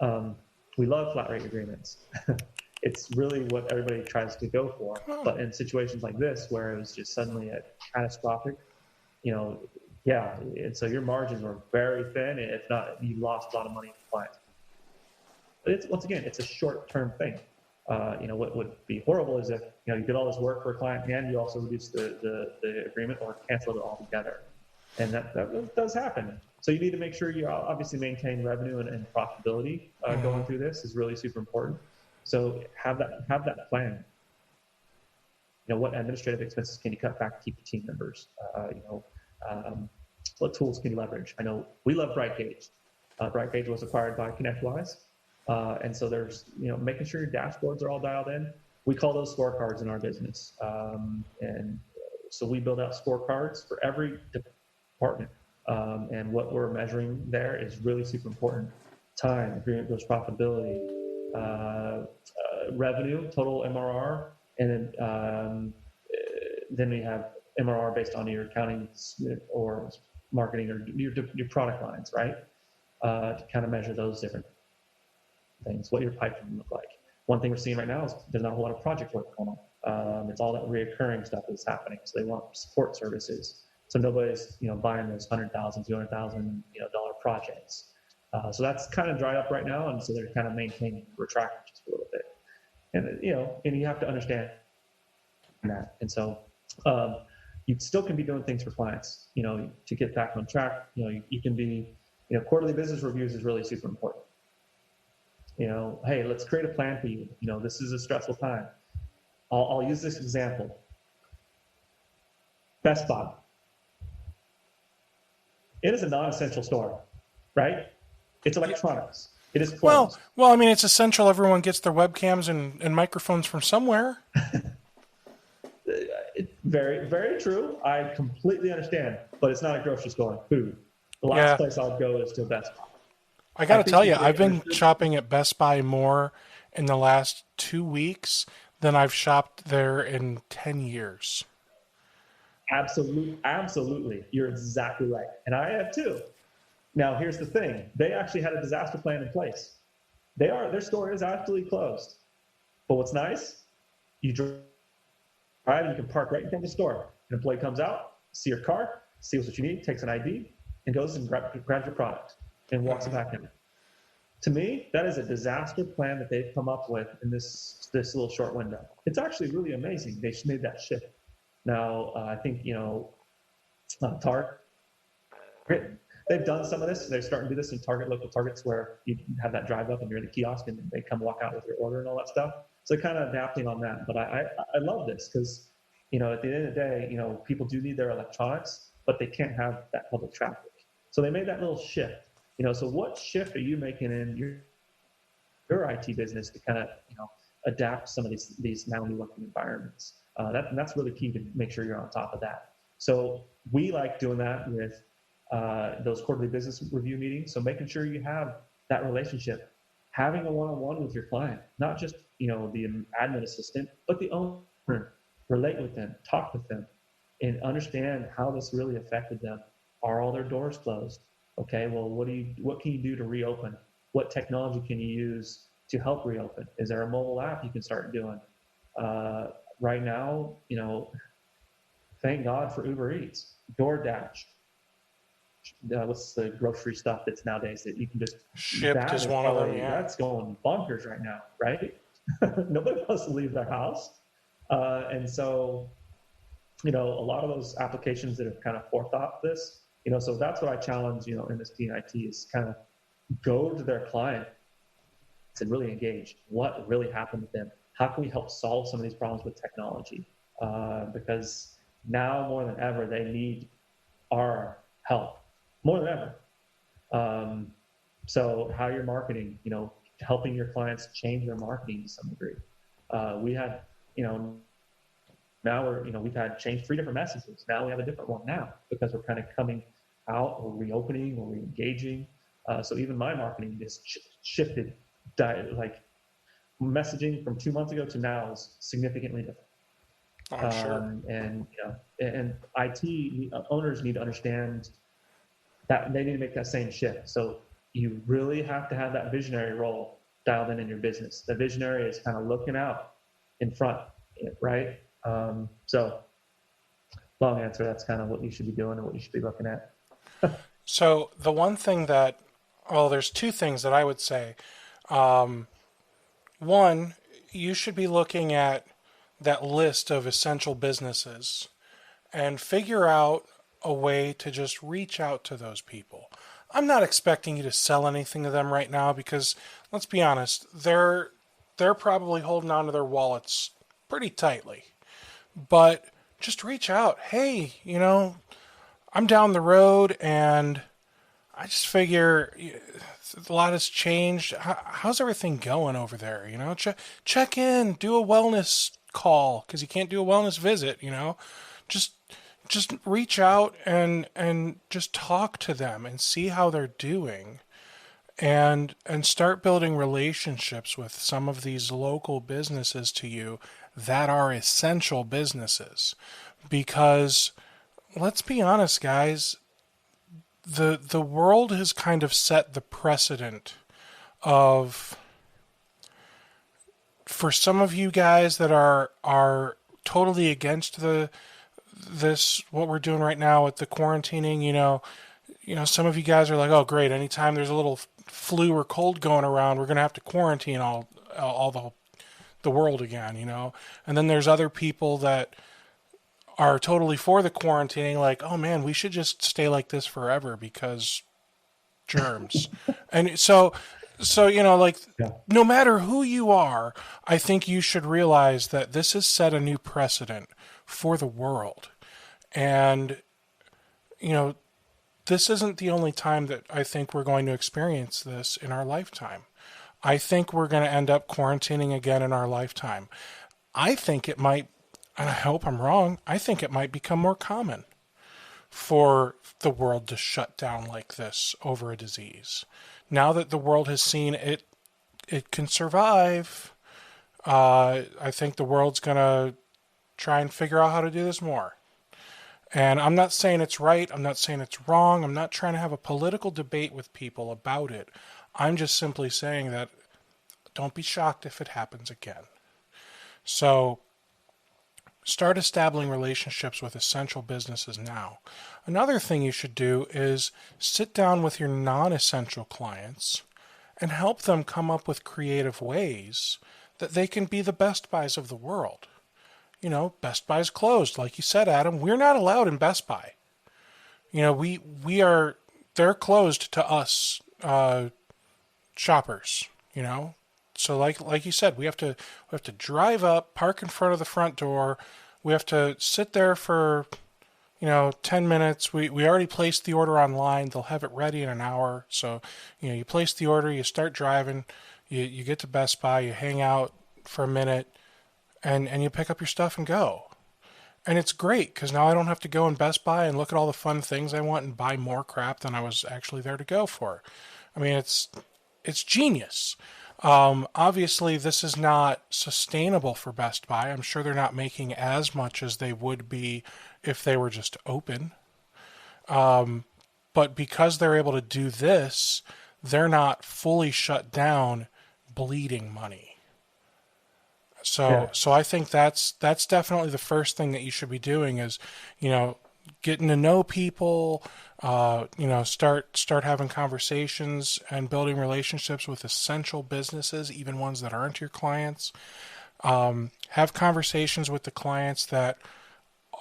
money. We love flat rate agreements. It's really what everybody tries to go for. But in situations like this, where it was just suddenly a catastrophic, and so your margins were very thin, and if not, you lost a lot of money for clients. But once again, it's a short-term thing. What would be horrible is if you did all this work for a client and you also reduce the agreement or cancel it altogether, and that does happen. So you need to make sure you obviously maintain revenue and profitability going through this is really super important. So have that plan. What administrative expenses can you cut back to keep your team members? What tools can you leverage? I know we love BrightGauge. BrightGauge was acquired by ConnectWise. And so there's, making sure your dashboards are all dialed in. We call those scorecards in our business. And so we build out scorecards for every department. And what we're measuring there is really super important. Time, agreement gross profitability, revenue, total MRR, and then we have MRR based on your accounting or marketing or your product lines, right? To kind of measure those different things, what your pipeline look like. One thing we're seeing right now is there's not a whole lot of project work going on. It's all that reoccurring stuff that's happening. So they want support services. So nobody's buying those $100,000, $200,000 dollar projects. So that's kind of dried up right now, and so they're kind of maintaining retracting just a little bit. And and you have to understand that. And so you still can be doing things for clients. To get back on track. You can be. Quarterly business reviews is really super important. Hey, let's create a plan for you. This is a stressful time. I'll use this example. Best Buy. it is a non-essential store, right? It's electronics. It is Well, closed. I mean, it's essential everyone gets their webcams and microphones from somewhere. Very, very true. I completely understand, but it's not a grocery store. Food. The last Yeah. place I'll go is to a Best Buy. I got to tell you, I've been understood. shopping at Best Buy more in the last 2 weeks than I've shopped there in 10 years. Absolutely. You're exactly right. And I have too. Now, here's the thing. They actually had a disaster plan in place. Their store is absolutely closed. But what's nice, you drive and you can park right in front of the store. An employee comes out, see your car, sees what you need, takes an ID, and goes and grabs your product and walks it back in. To me, that is a disaster plan that they've come up with in this little short window. It's actually really amazing. They made that shift. Now, I think, Target, they've done some of this. They're starting to do this in local Targets where you have that drive up and you're in the kiosk and they come walk out with your order and all that stuff. So they're kind of adapting on that. But I love this because, at the end of the day, people do need their electronics, but they can't have that public traffic. So they made that little shift. So what shift are you making in your IT business to kind of, adapt some of these now new working environments? That's really key to make sure you're on top of that. So we like doing that with those quarterly business review meetings. So making sure you have that relationship, having a one-on-one with your client, not just, the admin assistant, but the owner, relate with them, talk with them, and understand how this really affected them. Are all their doors closed? Okay, well, what can you do to reopen? What technology can you use to help reopen? Is there a mobile app you can start doing? Right now, thank God for Uber Eats, DoorDash. What's the grocery stuff that's nowadays that you can just Shipped is one of them. Yeah, that's going bonkers right now, right? Nobody wants to leave their house, and so a lot of those applications that have kind of forethought this. So that's what I challenge, MSP and IT is kind of go to their client and really engage. What really happened with them? How can we help solve some of these problems with technology? Because now more than ever, they need our help more than ever. So how you're marketing, helping your clients change their marketing to some degree. We had, now we've had changed 3 different messages. Now we have a different one now because we're kind of coming out or reopening or re-engaging. So even my marketing is shifted, like messaging from 2 months ago to now is significantly different. Sure. And IT owners need to understand that they need to make that same shift. So you really have to have that visionary role dialed in your business. The visionary is kind of looking out in front, right? So long answer, that's kind of what you should be doing and what you should be looking at. So the one thing there's 2 things that I would say. One, you should be looking at that list of essential businesses and figure out a way to just reach out to those people. I'm not expecting you to sell anything to them right now because, let's be honest, they're probably holding on to their wallets pretty tightly. But just reach out. Hey, I'm down the road and I just figure a lot has changed. How's everything going over there? Check in, do a wellness call because you can't do a wellness visit. Just reach out and just talk to them and see how they're doing, and start building relationships with some of these local businesses to you that are essential businesses. Because let's be honest, guys, the world has kind of set the precedent of, for some of you guys that are totally against what we're doing right now with the quarantining, some of you guys are like, oh great, anytime there's a little flu or cold going around, we're going to have to quarantine all the world again, And then there's other people that are totally for the quarantining, like, oh man, we should just stay like this forever because germs. And so no matter who you are, I think you should realize that this has set a new precedent for the world. And, this isn't the only time that I think we're going to experience this in our lifetime. I think we're going to end up quarantining again in our lifetime. I think it might, and I hope I'm wrong, I think it might become more common for the world to shut down like this over a disease. Now that the world has seen it can survive, I think the world's going to try and figure out how to do this more. And I'm not saying it's right. I'm not saying it's wrong. I'm not trying to have a political debate with people about it. I'm just simply saying that don't be shocked if it happens again. So start establishing relationships with essential businesses now. Another thing you should do is sit down with your non-essential clients and help them come up with creative ways that they can be the Best Buys of the world. You know, Best Buy's closed. Like you said, Adam, we're not allowed in Best Buy. You know, they're closed to us shoppers, you know. So like you said, we have to drive up, park in front of the front door. We have to sit there for, 10 minutes. We already placed the order online. They'll have it ready in an hour. So, you place the order, you start driving, you get to Best Buy, you hang out for a minute, and you pick up your stuff and go. And it's great because now I don't have to go in Best Buy and look at all the fun things I want and buy more crap than I was actually there to go for. I mean, it's genius. Obviously, this is not sustainable for Best Buy. I'm sure they're not making as much as they would be if they were just open. But because they're able to do this, they're not fully shut down, bleeding money. So I think that's definitely the first thing that you should be doing is, getting to know people, start having conversations and building relationships with essential businesses, even ones that aren't your clients. Have conversations with the clients that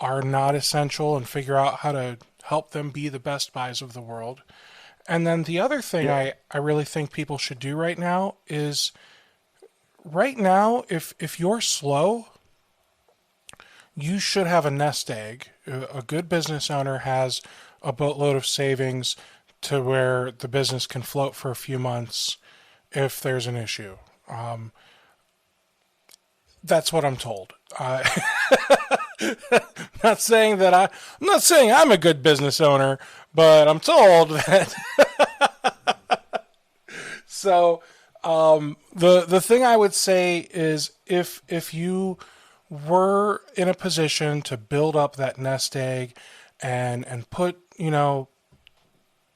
are not essential and figure out how to help them be the Best Buys of the world. And then the other thing I really think people should do right now is, if you're slow, you should have a nest egg. A good business owner has a boatload of savings to where the business can float for a few months if there's an issue. That's what I'm told. Not saying that I'm not saying I'm a good business owner, but I'm told that. So the thing I would say is if you were in a position to build up that nest egg and put,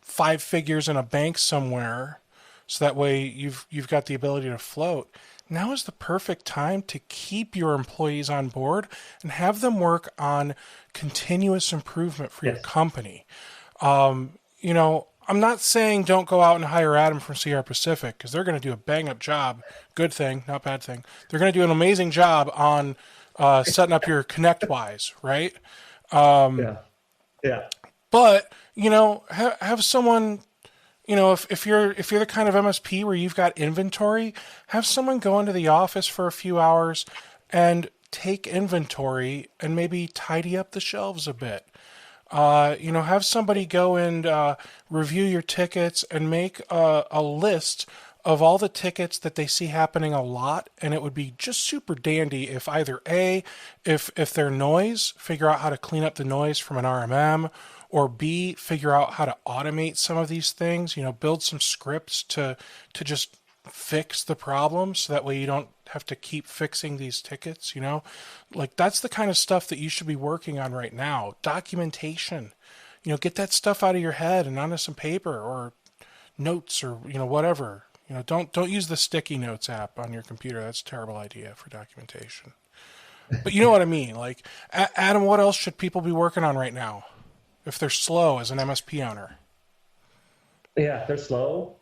5 figures in a bank somewhere, so that way you've got the ability to float. Now is the perfect time to keep your employees on board and have them work on continuous improvement for your company. I'm not saying don't go out and hire Adam from CR Pacific, because they're going to do a bang-up job. Good thing, not bad thing. They're going to do an amazing job on setting up your ConnectWise, right? Yeah. But, have someone, if you're the kind of MSP where you've got inventory, have someone go into the office for a few hours and take inventory and maybe tidy up the shelves a bit. Have somebody go and review your tickets and make a list of all the tickets that they see happening a lot. And it would be just super dandy if either if they're noise, figure out how to clean up the noise from an RMM, or B, figure out how to automate some of these things, build some scripts to just fix the problem, so that way you don't have to keep fixing these tickets, like that's the kind of stuff that you should be working on right now. Documentation, get that stuff out of your head and onto some paper or notes or, whatever, don't use the sticky notes app on your computer. That's a terrible idea for documentation, but you know what I mean? Like, Adam, what else should people be working on right now if they're slow as an MSP owner? Yeah, if they're slow,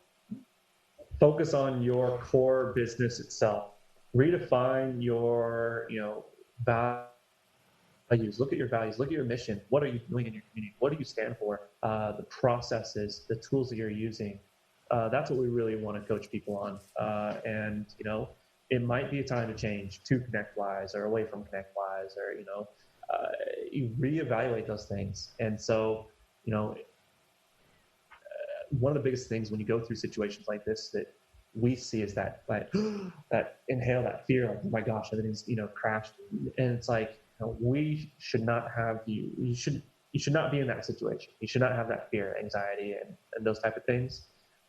focus on your core business itself. Redefine your, values. Look at your values. Look at your mission. What are you doing in your community? What do you stand for? The processes, the tools that you're using. That's what we really want to coach people on. And it might be a time to change to ConnectWise or away from ConnectWise, or you reevaluate those things. And so, one of the biggest things when you go through situations like this that we see is that that inhale, that fear, like, oh my gosh, everything's, crashed. And it's like, we should not have you should not be in that situation. You should not have that fear, anxiety, and those type of things.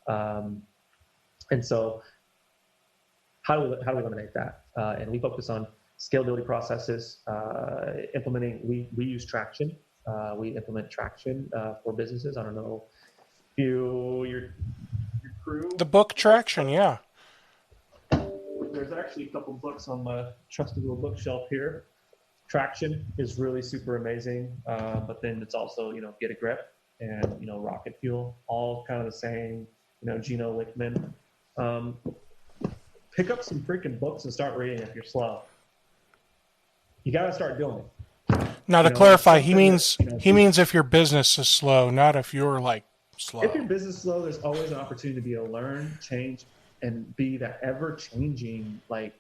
And so how do we eliminate that? And we focus on scalability processes, implementing, we use Traction. We implement Traction for businesses. I don't know if your crew. The book Traction, yeah. There's actually a couple books on my trusty little bookshelf here. Traction is really super amazing, but then it's also, Get a Grip and, Rocket Fuel, all kind of the same, Gino Wickman. Pick up some freaking books and start reading if you're slow. You got to start doing it. Now, to clarify, he means if your business is slow, not if you're like slow. If your business is slow, there's always an opportunity to be able to learn, change, and be that ever-changing, like,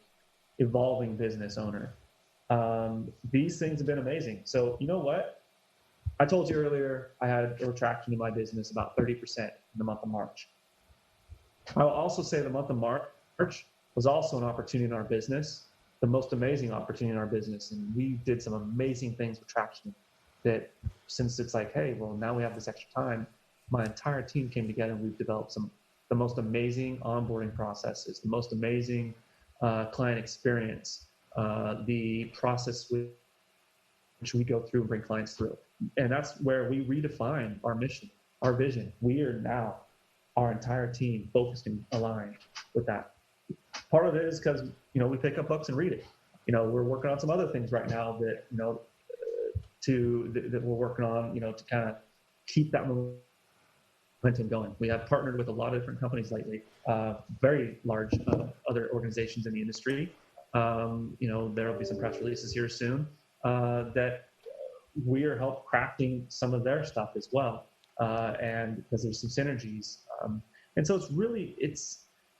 evolving business owner. These things have been amazing. So, you know what? I told you earlier I had a retraction in my business about 30% in the month of March. I will also say the month of March was also an opportunity in our business, the most amazing opportunity in our business. And we did some amazing things with Traction that, since it's like, hey, well, now we have this extra time, my entire team came together and we've developed the most amazing onboarding processes, the most amazing client experience, the process which we go through and bring clients through. And that's where we redefine our mission, our vision. We are now, our entire team, focused and aligned with that. Part of it is because, we pick up books and read it. We're working on some other things right now that, that we're working on, to kind of keep that momentum going. We have partnered with a lot of different companies lately, very large other organizations in the industry. There'll be some press releases here soon that we are help crafting some of their stuff as well. And because there's some synergies. And so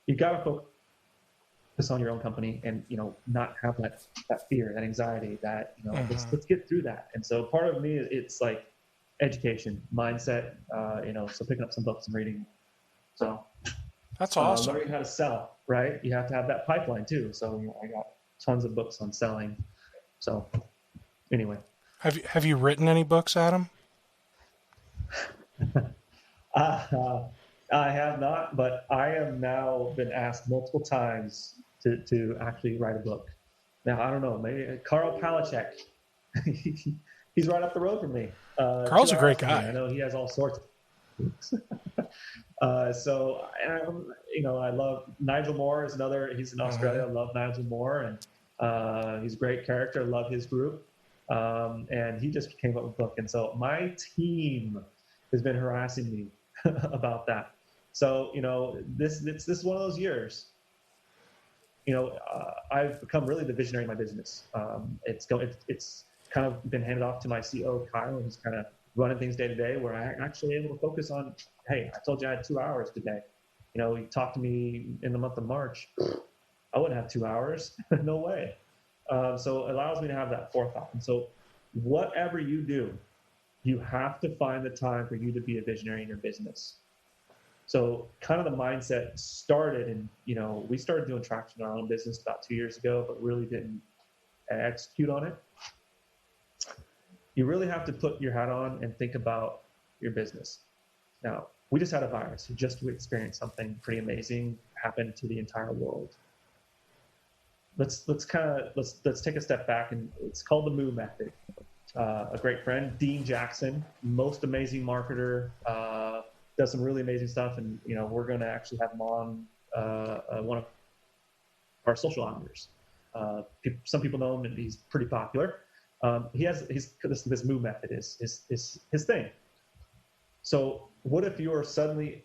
you got to focus on your own company and, not have that fear, that anxiety, that, let's get through that. And so part of me, it's like education, mindset, so picking up some books and reading. So that's awesome. Learning how to sell, right? You have to have that pipeline too. So, I got tons of books on selling. So anyway. Have you written any books, Adam? I have not, but I have now been asked multiple times to actually write a book. Now, I don't know, maybe Carl Palachuk, he's right up the road from me. Carl's a great guy. I know he has all sorts of books. So, I love Nigel Moore is another, he's in Australia. I love Nigel Moore, and he's a great character. I love his group. And he just came up with a book. And so my team has been harassing me about that. So, this is one of those years, I've become really the visionary in my business. It's kind of been handed off to my CEO, Kyle, and he's kind of running things day to day, where I'm actually able to focus on, hey, I told you I had 2 hours today. He talked to me in the month of March. I wouldn't have 2 hours. No way. So it allows me to have that forethought. And so whatever you do, you have to find the time for you to be a visionary in your business. So kind of the mindset started, and, we started doing Traction in our own business about 2 years ago, but really didn't execute on it. You really have to put your hat on and think about your business. Now, we just had a virus. We experienced something pretty amazing happen to the entire world. Let's take a step back, and it's called the Moo Method. A great friend, Dean Jackson, most amazing marketer, does some really amazing stuff, and we're going to actually have him on one of our social hours. Some people know him, and he's pretty popular. He has this Moo Method is his thing. So what if you are suddenly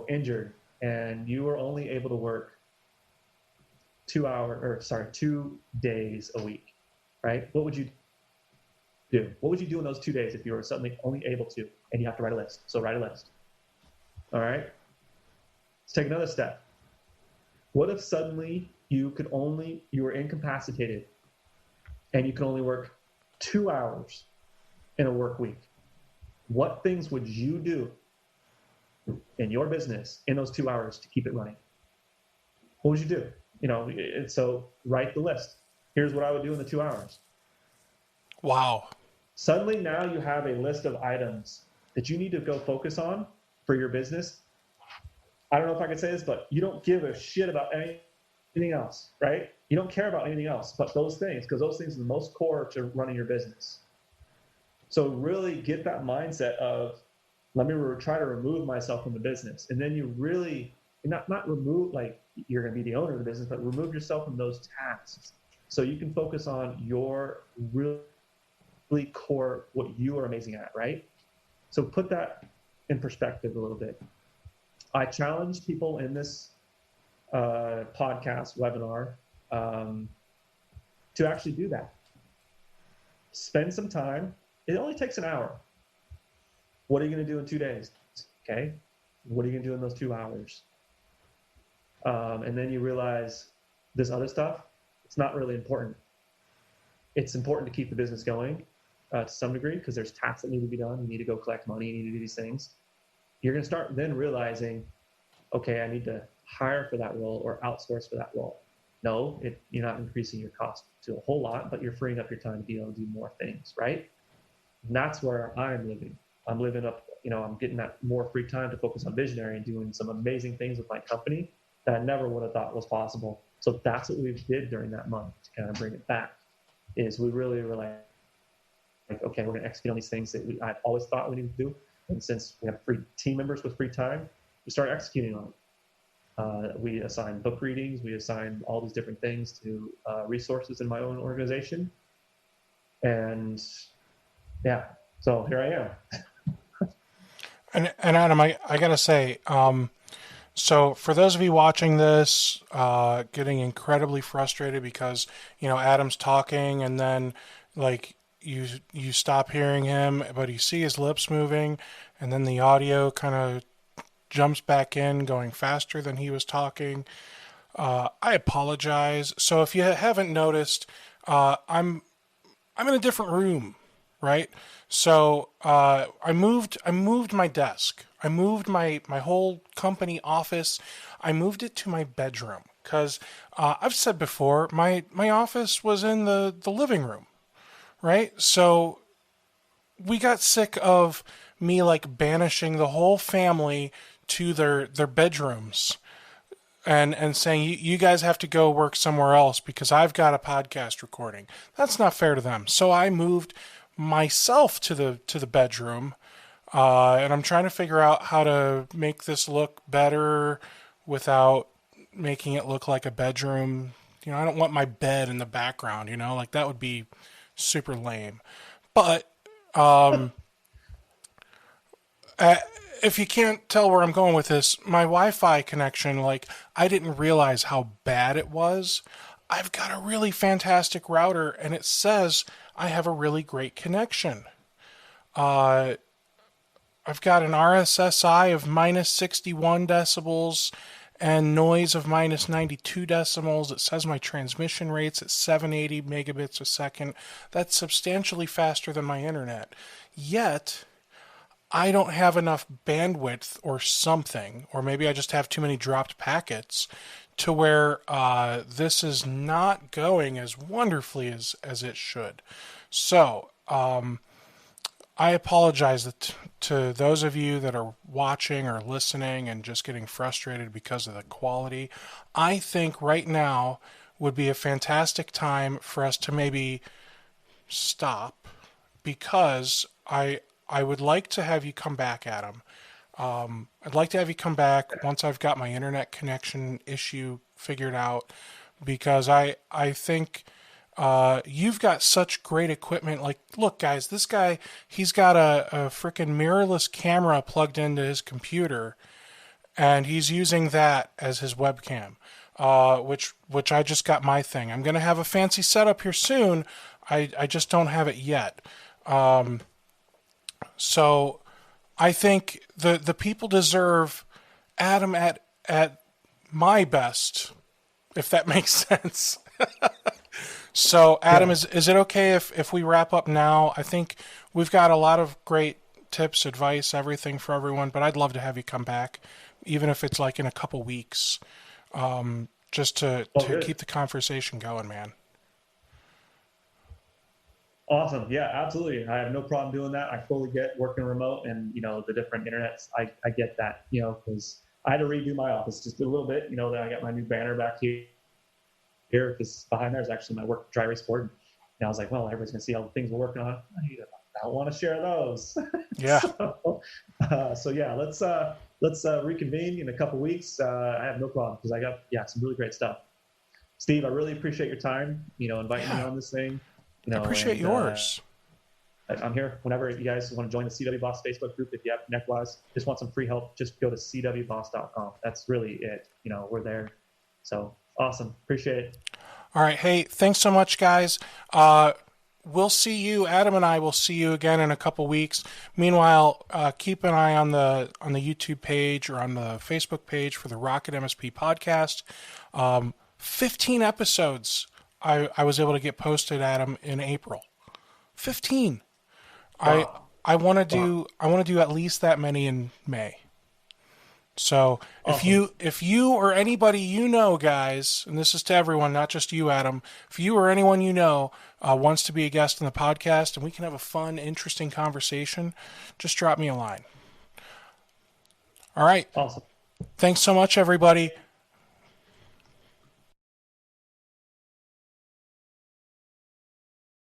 injured and you are only able to work 2 days a week, right? What would you do? What would you do in those 2 days if you were suddenly only able to, and you have to write a list? So write a list. All right. Let's take another step. What if suddenly you were incapacitated and you could only work 2 hours in a work week? What things would you do in your business in those 2 hours to keep it running? What would you do? So write the list. Here's what I would do in the 2 hours. Wow. Suddenly now you have a list of items that you need to go focus on for your business. I don't know if I can say this, but you don't give a shit about anything else, right? You don't care about anything else but those things, because those things are the most core to running your business. So really get that mindset of, let me try to remove myself from the business. And then you really, not remove, like you're going to be the owner of the business, but remove yourself from those tasks so you can focus on your really core, what you are amazing at, right? So put that in perspective a little bit. I challenge people in this podcast webinar to actually do that. Spend some time. It only takes an hour. What are you going to do in 2 days? Okay. What are you going to do in those 2 hours? And then you realize this other stuff, it's not really important. It's important to keep the business going to some degree, because there's tasks that need to be done. You need to go collect money. You need to do these things. You're going to start then realizing, okay, I need to hire for that role or outsource for that role. No, you're not increasing your cost to a whole lot, but you're freeing up your time to be able to do more things, right? And that's where I'm living. I'm living up, I'm getting that more free time to focus on visionary and doing some amazing things with my company that I never would have thought was possible. So that's what we did during that month to kind of bring it back, is we really were like, okay, we're going to execute on these things that I've always thought we needed to do. And since we have free team members with free time, we started executing on it. We assigned book readings. We assigned all these different things to resources in my own organization. And yeah, so here I am. And Adam, I got to say, so for those of you watching this, getting incredibly frustrated because, Adam's talking and then like you stop hearing him, but you see his lips moving and then the audio kind of jumps back in going faster than he was talking. I apologize. So if you haven't noticed, I'm in a different room, right? So I moved my desk. I moved my whole company office. I moved it to my bedroom because I've said before, my office was in the living room, right? So we got sick of me like banishing the whole family to their bedrooms and saying, you guys have to go work somewhere else because I've got a podcast recording. That's not fair to them. So I moved myself to the bedroom, and I'm trying to figure out how to make this look better without making it look like a bedroom. I don't want my bed in the background, like that would be super lame. But if you can't tell where I'm going with this, my Wi-Fi connection, like I didn't realize how bad it was. I've got a really fantastic router and it says I have a really great connection. I've got an RSSI of minus 61 decibels and noise of minus 92 decibels. It says my transmission rate's at 780 megabits a second. That's substantially faster than my internet. Yet, I don't have enough bandwidth or something, or maybe I just have too many dropped packets to where this is not going as wonderfully as it should. So, I apologize to those of you that are watching or listening and just getting frustrated because of the quality. I think right now would be a fantastic time for us to maybe stop, because I would like to have you come back, Adam. I'd like to have you come back once I've got my internet connection issue figured out, because I think you've got such great equipment. Like, look, guys, this guy, he's got a freaking mirrorless camera plugged into his computer, and he's using that as his webcam, which I just got my thing. I'm going to have a fancy setup here soon. I just don't have it yet. So I think the people deserve Adam at my best, if that makes sense. So Adam, is it okay if we wrap up now? I think we've got a lot of great tips, advice, everything for everyone. But I'd love to have you come back, even if it's like in a couple weeks, just to keep the conversation going, man. Awesome. Yeah, absolutely. I have no problem doing that. I fully get working remote and, the different internets. I get that, because I had to redo my office just a little bit, that I got my new banner back here because behind there is actually my work dry erase board. And I was like, well, everybody's going to see all the things we're working on. I don't want to share those. Yeah. So yeah, let's reconvene in a couple weeks. I have no problem because I got, some really great stuff. Steve, I really appreciate your time, inviting me on this thing. I appreciate yours. I'm here whenever you guys want to join the CW Boss Facebook group. If you have ConnectWise, just want some free help, just go to cwboss.com. That's really it. We're there. So awesome. Appreciate it. All right. Hey, thanks so much, guys. We'll see you. Adam and I will see you again in a couple weeks. Meanwhile, keep an eye on the YouTube page or on the Facebook page for the RocketMSP Podcast. 15 episodes I was able to get posted, Adam, in April. 15. Wow. I want to do at least that many in May. So awesome. if you or anybody guys, and this is to everyone, not just you, Adam, if you or anyone wants to be a guest on the podcast and we can have a fun, interesting conversation, just drop me a line. All right. Awesome. Thanks so much, everybody.